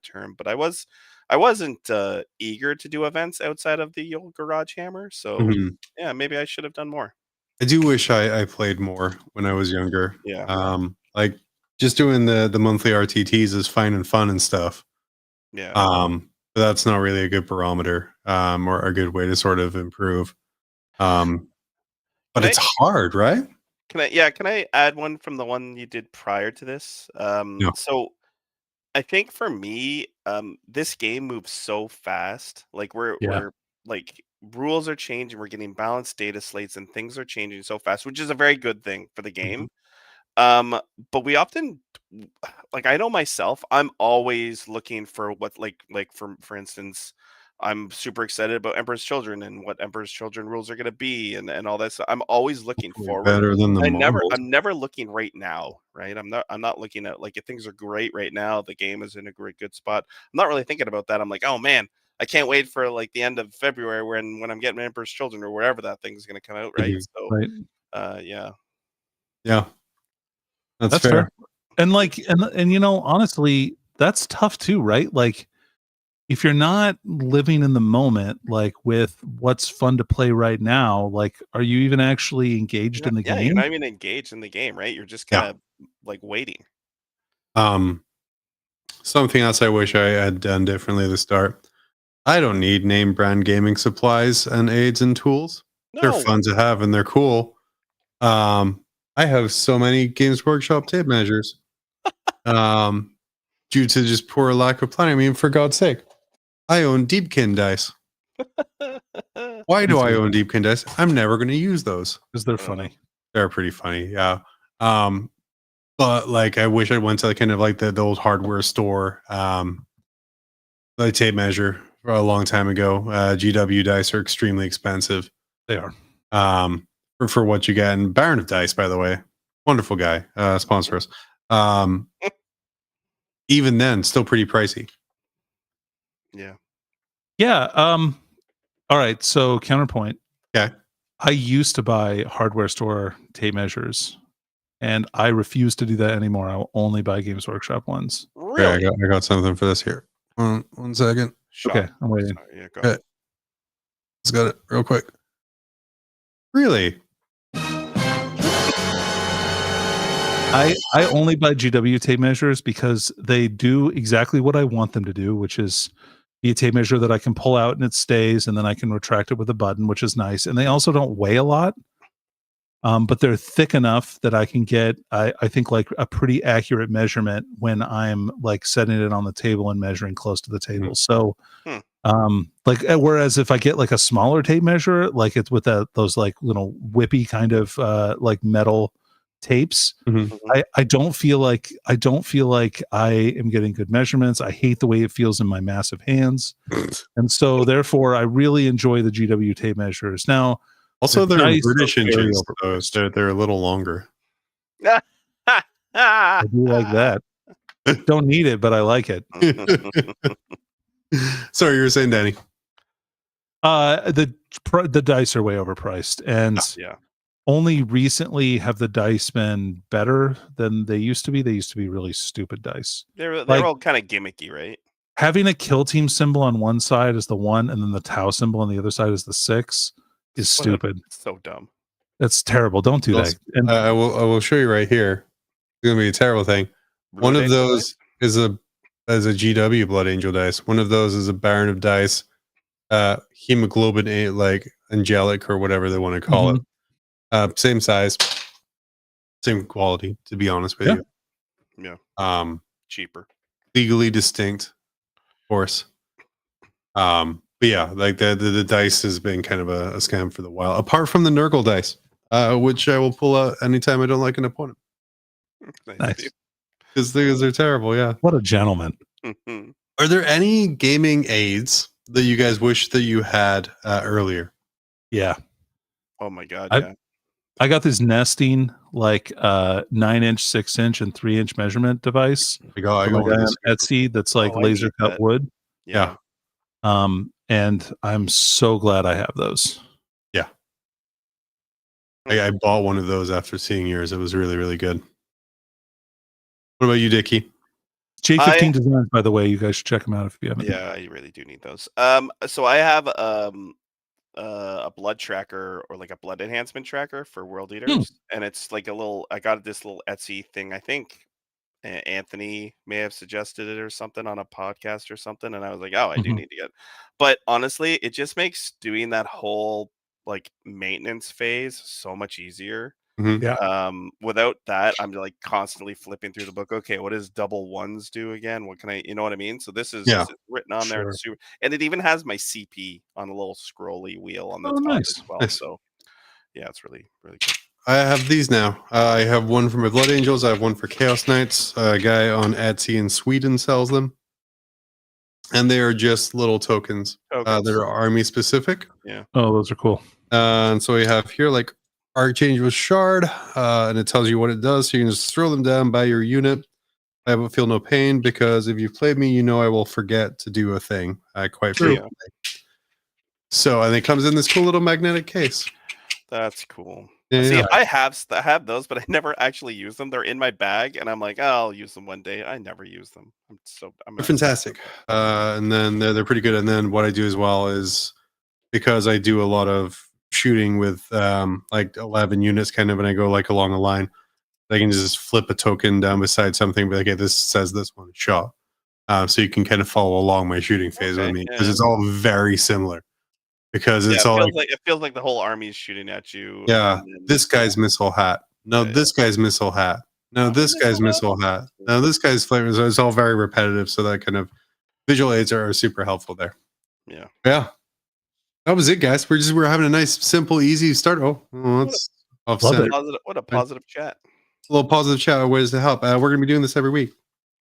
[SPEAKER 4] term, but I wasn't eager to do events outside of the old Garage Hammer. So
[SPEAKER 2] Mhm.
[SPEAKER 4] yeah, maybe I should have done more.
[SPEAKER 2] I do wish I played more when I was younger.
[SPEAKER 4] Yeah.
[SPEAKER 2] Like just doing the monthly RTTs is fine and fun and stuff.
[SPEAKER 4] Yeah.
[SPEAKER 2] But that's not really a good barometer, or a good way to sort of improve. But
[SPEAKER 4] Can I
[SPEAKER 2] it's hard, right?
[SPEAKER 4] can I add one from the one you did prior to this?
[SPEAKER 2] Yeah.
[SPEAKER 4] So I think for me, this game moves so fast. Like
[SPEAKER 3] Yeah.
[SPEAKER 4] we're like rules are changing, we're getting balanced data slates and things are changing so fast, which is a very good thing for the
[SPEAKER 2] Mhm.
[SPEAKER 4] game. But we often like I know myself, I'm always looking for what like for instance, I'm super excited about Emperor's Children and what Emperor's Children rules are gonna be and all that stuff. I'm always looking
[SPEAKER 2] Hopefully
[SPEAKER 4] forward.
[SPEAKER 2] better than the marbles.
[SPEAKER 4] I'm never looking right now, right? I'm not looking at like if things are great right now, the game is in a great good spot. I'm not really thinking about that. I'm like, oh man, I can't wait for like the end of February when I'm getting Emperor's Children or wherever that thing's gonna come out, right?
[SPEAKER 2] Mhm.
[SPEAKER 4] So
[SPEAKER 3] Right.
[SPEAKER 4] yeah.
[SPEAKER 2] Yeah, that's
[SPEAKER 3] That's
[SPEAKER 2] fair.
[SPEAKER 3] fair. And like, and you know, honestly, that's tough too, right? Like, if you're not living in the moment, like with what's fun to play right now, like, are you even actually engaged in the
[SPEAKER 4] Yeah, you're
[SPEAKER 3] game?
[SPEAKER 4] not even engaged in the game, right? You're just
[SPEAKER 2] Yeah.
[SPEAKER 4] kinda like waiting.
[SPEAKER 2] Um, Something else I wish I had done differently at the start. I don't need name brand gaming supplies and aids and tools. They're
[SPEAKER 4] No.
[SPEAKER 2] fun to have and they're cool. Um, I have so many Games Workshop tape measures. Um, Due to just poor lack of planning. I mean, for God's sake, I own Deepkin dice. Why do I own Deepkin dice? I'm never going to use those.
[SPEAKER 3] Because they're funny.
[SPEAKER 2] They're pretty funny, yeah. But like, I wish I went to kind of like the old hardware store, the tape measure for a long time ago. GW dice are extremely expensive.
[SPEAKER 3] They are.
[SPEAKER 2] For what you get. And Baron of Dice, by the way, wonderful guy, sponsor us. Even then, still pretty pricey.
[SPEAKER 4] Yeah.
[SPEAKER 3] Yeah. All right. So counterpoint.
[SPEAKER 2] Okay.
[SPEAKER 3] I used to buy hardware store tape measures, and I refuse to do that anymore. I will only buy Games Workshop ones.
[SPEAKER 4] Really?
[SPEAKER 2] Yeah, I got something for this here. One second.
[SPEAKER 3] Okay, I'm waiting.
[SPEAKER 4] Sorry, yeah, go
[SPEAKER 2] Okay.
[SPEAKER 4] ahead.
[SPEAKER 2] Let's got it real quick. Really?
[SPEAKER 3] I only buy GW tape measures because they do exactly what I want them to do, which is be a tape measure that I can pull out and it stays, and then I can retract it with a button, which is nice. And they also don't weigh a lot, but they're thick enough that I can get, I think, like a pretty accurate measurement when I'm like setting it on the table and measuring close to the table. So, like, whereas if I get like a smaller tape measure, like it's with those like little whippy kind of like metal tapes, I don't feel like I am getting good measurements. I hate the way it feels in my massive hands, and so therefore I really enjoy the GW tape measures. Now,
[SPEAKER 2] Also,
[SPEAKER 3] the
[SPEAKER 2] they're
[SPEAKER 3] dice
[SPEAKER 2] British
[SPEAKER 3] are very
[SPEAKER 2] inches, so
[SPEAKER 3] overpriced.
[SPEAKER 2] they're a little longer.
[SPEAKER 3] I do like that. Don't need it, but I like it.
[SPEAKER 2] Sorry, you were saying, Danny.
[SPEAKER 3] The dice are way overpriced, and
[SPEAKER 4] Yeah.
[SPEAKER 3] only recently have the dice been better than they used to be. They used to be really stupid dice.
[SPEAKER 4] They're
[SPEAKER 3] Like,
[SPEAKER 4] all kind of gimmicky, right?
[SPEAKER 3] having a kill team symbol on one side is the 1, and then the Tau symbol on the other side is the 6 is stupid.
[SPEAKER 4] It's so dumb.
[SPEAKER 3] That's terrible. Don't do that. And
[SPEAKER 2] I will show you right here. It's gonna be a terrible thing. One
[SPEAKER 4] Blood
[SPEAKER 2] of
[SPEAKER 4] Angel
[SPEAKER 2] those is a GW Blood Angel dice. One of those is a Baron of Dice, hemoglobin like angelic or whatever they want to call it. Same size, same quality. To be honest with you,
[SPEAKER 4] Yeah. Cheaper.
[SPEAKER 2] legally distinct, of course. But yeah, like the dice has been kind of a scam for the while. Apart from the Nurgle dice, which I will pull out anytime I don't like an opponent.
[SPEAKER 3] nice.
[SPEAKER 2] Because they're terrible. Yeah.
[SPEAKER 3] What a gentleman.
[SPEAKER 2] Are there any gaming aids that you guys wish that you had earlier?
[SPEAKER 3] Yeah.
[SPEAKER 4] Oh my god,
[SPEAKER 3] I-
[SPEAKER 4] yeah.
[SPEAKER 3] I got this nesting like 9-inch, 6-inch, and 3-inch measurement device.
[SPEAKER 2] I got
[SPEAKER 3] from a guy
[SPEAKER 2] one
[SPEAKER 3] on
[SPEAKER 2] this
[SPEAKER 3] Etsy that's like
[SPEAKER 4] Oh, I
[SPEAKER 3] laser
[SPEAKER 4] need
[SPEAKER 3] cut
[SPEAKER 4] that.
[SPEAKER 3] wood.
[SPEAKER 4] Yeah.
[SPEAKER 3] And I'm so glad I have those.
[SPEAKER 2] Yeah. I bought one of those after seeing yours. It was really, really good. What about you, Dickie?
[SPEAKER 3] J15 designs, by the way, you guys should check them out if you haven't.
[SPEAKER 4] Yeah, you really do need those. So I have a blood tracker or like a blood enhancement tracker for World Eaters, and it's like I got this little Etsy thing. I think Anthony may have suggested it or something on a podcast or something, and I was like, oh, I do need to get. But honestly, it just makes doing that whole like maintenance phase so much easier.
[SPEAKER 3] Yeah.
[SPEAKER 4] Without that, I'm like constantly flipping through the book. Okay, what does double ones do again? What can I, you know what I mean? So this is just written on there. It's super, and it even has my CP on a little scrolly wheel on the top as well.
[SPEAKER 2] Nice.
[SPEAKER 4] So yeah, it's really, really good.
[SPEAKER 2] I have these now. I have one for my Blood Angels. I have one for Chaos Knights. A guy on Etsy in Sweden sells them. And they are just little tokens. That are army specific.
[SPEAKER 4] Yeah.
[SPEAKER 3] Oh, those are cool.
[SPEAKER 2] And so we have here like Archangel Shard, and it tells you what it does. So you can just throw them down by your unit. I will feel no pain because if you've played me, you know I will forget to do a thing quite frequently. So, and it comes in this cool little magnetic case.
[SPEAKER 4] That's cool.
[SPEAKER 2] Yeah,
[SPEAKER 4] See,
[SPEAKER 2] yeah.
[SPEAKER 4] I have those, but I never actually use them. They're in my bag, and I'm like, oh, I'll use them one day. I never use them.
[SPEAKER 2] They're fantastic. And then they're pretty good. And then what I do as well is because I do a lot of shooting with like 11 units kind of, and I go like along a line, I can just flip a token down beside something and be like, okay, this says this one shot. So you can kind of follow along my shooting phase with me because it's all very similar. Because it's all
[SPEAKER 4] it feels like the whole army is shooting at you.
[SPEAKER 2] Yeah, this guy's missile hat. No, this guy's missile hat. No, this guy's missile hat. No, this guy's flavor. So it's all very repetitive. So that kind of visual aids are super helpful there.
[SPEAKER 4] Yeah.
[SPEAKER 2] Yeah. That was it, guys. We're having a nice, simple, easy start. That's
[SPEAKER 3] offset.
[SPEAKER 4] What a positive chat.
[SPEAKER 2] A little positive chat of ways to help. We're going to be doing this every week.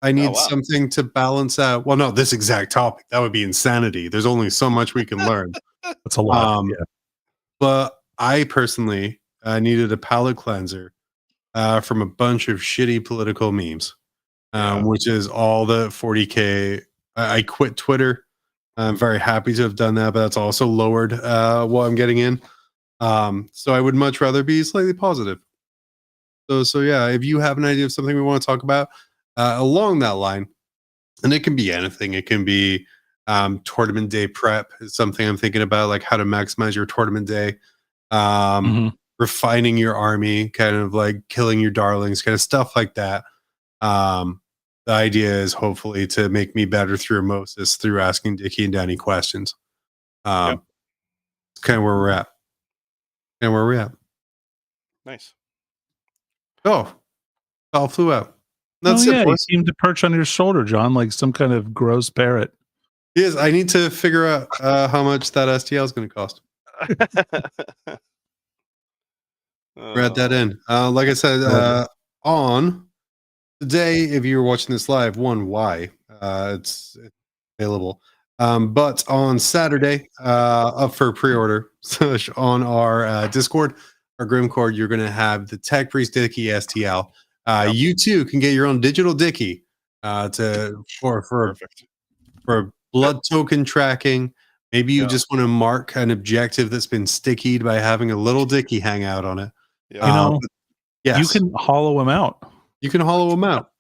[SPEAKER 2] I need something to balance out. Well, no, this exact topic. That would be insanity. There's only so much we can learn.
[SPEAKER 3] That's a lot.
[SPEAKER 2] But I personally needed a palate cleanser from a bunch of shitty political memes, which is all the 40K. I quit Twitter. I'm very happy to have done that, but that's also lowered what I'm getting in. So I would much rather be slightly positive. So yeah, if you have an idea of something we want to talk about along that line, and it can be anything. It can be tournament day prep is something I'm thinking about, like how to maximize your tournament day, refining your army, kind of like killing your darlings, kind of stuff like that. The idea is hopefully to make me better through osmosis through asking Dickie and Danny questions. Kind of where we're at.
[SPEAKER 4] Nice.
[SPEAKER 2] Oh, all flew out. That's it.
[SPEAKER 3] He seemed to perch on your shoulder, John, like some kind of gross parrot.
[SPEAKER 2] Yes, I need to figure out how much that STL is going to cost. Add that in. Like I said, on today, if you were watching this live, why? It's available. But on Saturday, up for pre-order on our Discord, our Grimcord, you're going to have the Tech Priest Dickie STL. You too can get your own digital Dickie for blood token tracking. Maybe you just want to mark an objective that's been stickied by having a little Dickie hang out on it.
[SPEAKER 3] You can hollow him out.
[SPEAKER 2] You can hollow him out.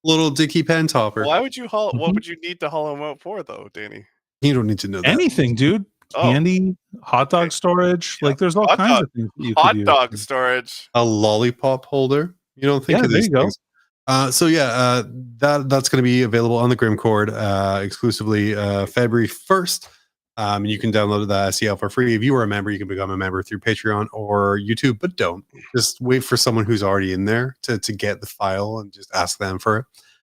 [SPEAKER 2] Little Dickie pen topper.
[SPEAKER 4] Why would you hollow? What would you need to hollow him out for, though, Danny?
[SPEAKER 2] You don't need to know that.
[SPEAKER 3] Anything, dude. Candy, hot dog storage. Like there's all kinds of things you could use.
[SPEAKER 4] Hot dog storage.
[SPEAKER 2] A lollipop holder. You don't think of these things. That's going to be available on the Grimcord exclusively February 1st. You can download the SEL for free. If you are a member, you can become a member through Patreon or YouTube, but don't. Just wait for someone who's already in there to get the file and just ask them for it.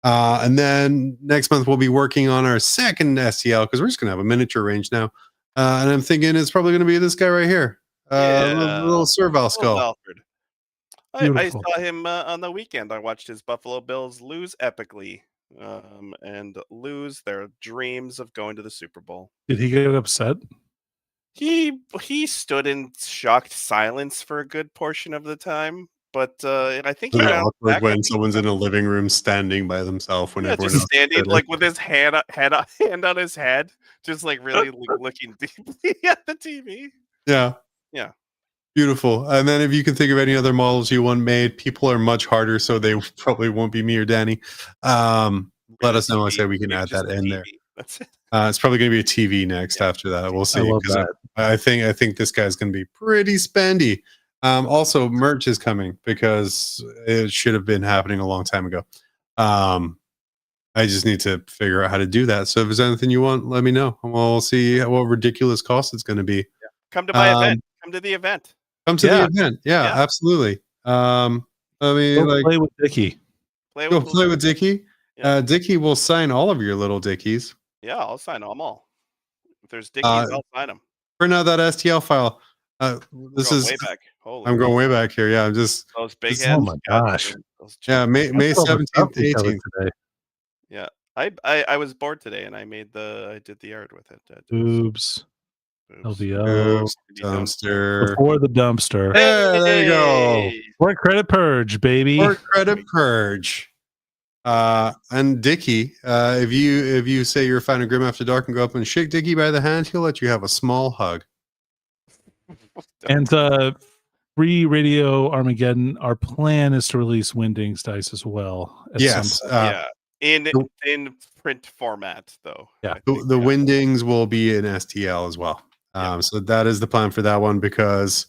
[SPEAKER 2] And then next month, we'll be working on our second SEL because we're just going to have a miniature range now. And I'm thinking it's probably going to be this guy right here. Little Serval skull.
[SPEAKER 4] I saw him on the weekend. I watched his Buffalo Bills lose epically and lose their dreams of going to the Super Bowl.
[SPEAKER 3] Did he get upset?
[SPEAKER 4] He stood in shocked silence for a good portion of the time. But I think
[SPEAKER 2] It's
[SPEAKER 4] he
[SPEAKER 2] very
[SPEAKER 4] bounced
[SPEAKER 2] awkward
[SPEAKER 4] back.
[SPEAKER 2] when someone's in a living room standing by themselves when everyone
[SPEAKER 4] just
[SPEAKER 2] else is
[SPEAKER 4] standing
[SPEAKER 2] sitting.
[SPEAKER 4] like with his hand on his head, just like really looking deeply at the TV.
[SPEAKER 2] Yeah.
[SPEAKER 4] Yeah.
[SPEAKER 2] Beautiful. And then if you can think of any other models you want made, people are much harder, so they probably won't be me or Danny. Let us know. I say we can
[SPEAKER 4] Maybe
[SPEAKER 2] add
[SPEAKER 4] just
[SPEAKER 2] that
[SPEAKER 4] the
[SPEAKER 2] in
[SPEAKER 4] TV.
[SPEAKER 2] there.
[SPEAKER 4] That's it.
[SPEAKER 2] It's probably going to be a TV next after that. We'll see.
[SPEAKER 3] I love
[SPEAKER 2] 'cause
[SPEAKER 3] that.
[SPEAKER 2] I think this guy's going to be pretty spendy. Also, merch is coming because it should have been happening a long time ago. I just need to figure out how to do that. So if there's anything you want, let me know. We'll see what ridiculous cost it's going to be.
[SPEAKER 4] Come to my event. Come to the event.
[SPEAKER 2] Come to the event. Yeah,
[SPEAKER 4] Yeah.
[SPEAKER 2] absolutely. I mean,
[SPEAKER 3] Go
[SPEAKER 2] like,
[SPEAKER 3] play with Dickie.
[SPEAKER 2] go play with Dickie.
[SPEAKER 4] Yeah.
[SPEAKER 2] Dickie will sign all of your little Dickies.
[SPEAKER 4] Yeah, I'll sign them all. If there's Dickies, I'll sign them.
[SPEAKER 2] Print out that STL file. This is
[SPEAKER 4] way back. Holy
[SPEAKER 2] I'm going way back here. Yeah, I'm just
[SPEAKER 4] those big
[SPEAKER 2] this-
[SPEAKER 4] heads.
[SPEAKER 3] Oh my gosh.
[SPEAKER 2] yeah, May
[SPEAKER 3] That's all the
[SPEAKER 2] 17th,
[SPEAKER 3] stuff we covered
[SPEAKER 2] 18th.
[SPEAKER 3] today.
[SPEAKER 4] Yeah. I was bored today and I did the art with it.
[SPEAKER 3] Oops.
[SPEAKER 4] Oops.
[SPEAKER 3] LVO.
[SPEAKER 2] Oops, dumpster.
[SPEAKER 3] Before the dumpster.
[SPEAKER 2] Yeah, there you go.
[SPEAKER 4] Hey!
[SPEAKER 3] Or credit purge, baby.
[SPEAKER 2] Or credit purge. And Dickie, if you say you're a fan of Grim After Dark and go up and shake Dickie by the hand, he'll let you have a small hug.
[SPEAKER 3] And free Radio Armageddon. Our plan is to release Windings dice as well. at
[SPEAKER 2] Yes.
[SPEAKER 3] some point.
[SPEAKER 4] Yeah. In print format though.
[SPEAKER 3] Yeah.
[SPEAKER 4] I think,
[SPEAKER 2] The Windings will be in STL as well. So that is the plan for that one because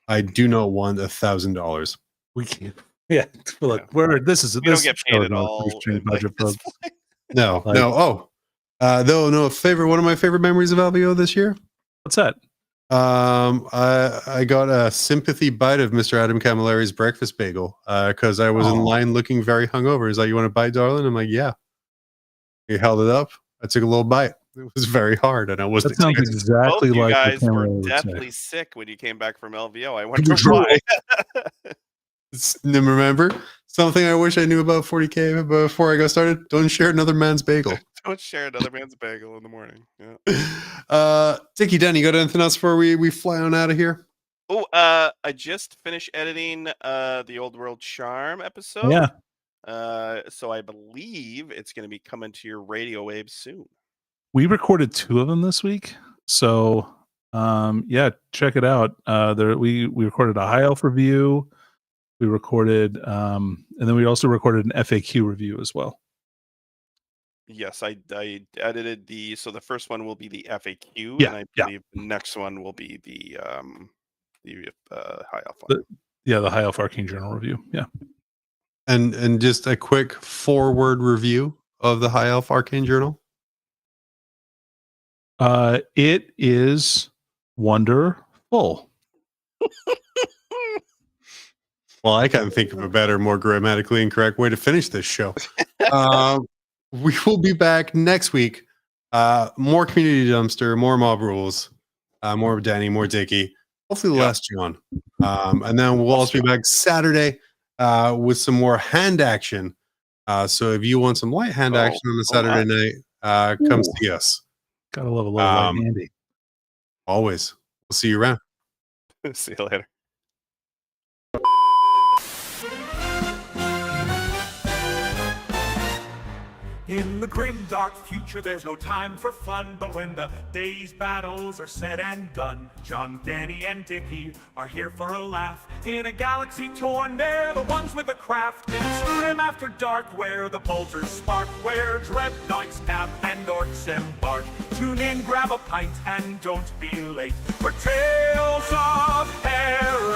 [SPEAKER 2] I do not want $1,000.
[SPEAKER 3] We can't. Yeah. Look, this is
[SPEAKER 4] we don't
[SPEAKER 3] this
[SPEAKER 4] get
[SPEAKER 3] show
[SPEAKER 4] paid
[SPEAKER 3] is
[SPEAKER 4] at
[SPEAKER 3] not a
[SPEAKER 4] all.
[SPEAKER 3] shoestring
[SPEAKER 4] at, like,
[SPEAKER 3] budget,
[SPEAKER 4] this
[SPEAKER 3] folks.
[SPEAKER 4] point.
[SPEAKER 2] No,
[SPEAKER 3] Like-
[SPEAKER 2] no. Oh, no. One of my favorite memories of LVO this year.
[SPEAKER 3] What's that?
[SPEAKER 2] I got a sympathy bite of Mr. Adam Camilleri's breakfast bagel because I was in
[SPEAKER 3] Aw.
[SPEAKER 2] line looking very hungover. He's like, "You want a bite, darling?" I'm like, "Yeah." He held it up. I took a little bite. It was very hard, and I wasn't
[SPEAKER 3] That sounds
[SPEAKER 2] expecting.
[SPEAKER 3] exactly
[SPEAKER 4] Both you
[SPEAKER 3] like the
[SPEAKER 4] guys were
[SPEAKER 3] camera would say.
[SPEAKER 4] deathly sick when you came back from LVO. I wonder
[SPEAKER 2] True.
[SPEAKER 4] why.
[SPEAKER 2] Remember something I wish I knew about 40K before I got started? Don't share another man's bagel.
[SPEAKER 4] Don't share another man's bagel in the morning. Yeah.
[SPEAKER 2] Dickie, Dan, you got anything else before we fly on out of here?
[SPEAKER 4] Oh, I just finished editing the Old World Charm episode.
[SPEAKER 3] Yeah.
[SPEAKER 4] So I believe it's going to be coming to your radio waves soon.
[SPEAKER 3] We recorded 2 of them this week. So yeah, check it out. We recorded a High Elf review. We recorded and then we also recorded an FAQ review as well.
[SPEAKER 4] Yes, I edited the first one will be the FAQ,
[SPEAKER 3] Yeah,
[SPEAKER 4] and I
[SPEAKER 3] yeah.
[SPEAKER 4] believe the next one will be the High Elf one.
[SPEAKER 3] The High Elf Arcane Journal review. Yeah.
[SPEAKER 2] And just a quick forward review of the High Elf Arcane Journal.
[SPEAKER 3] It is wonderful.
[SPEAKER 2] Well, I can't think of a better, more grammatically incorrect way to finish this show. We will be back next week. More Community Dumpster, more Mob Rules, more Danny, more Dickie. Hopefully less John. And then we'll also be back Saturday with some more hand action. So if you want some light hand action on a Saturday night, come see us.
[SPEAKER 3] Gotta love a little light handy.
[SPEAKER 2] Always. We'll see you around.
[SPEAKER 4] See you later.
[SPEAKER 1] In the grim dark future there's no time for fun, but when the day's battles are said and done, John, Danny, and Dickie are here for a laugh. In a galaxy torn, they're the ones with the craft. It's grim after dark where the bolters spark, where dreadnoughts nap and orcs embark. Tune in, grab a pint, and don't be late for Tales of Terror.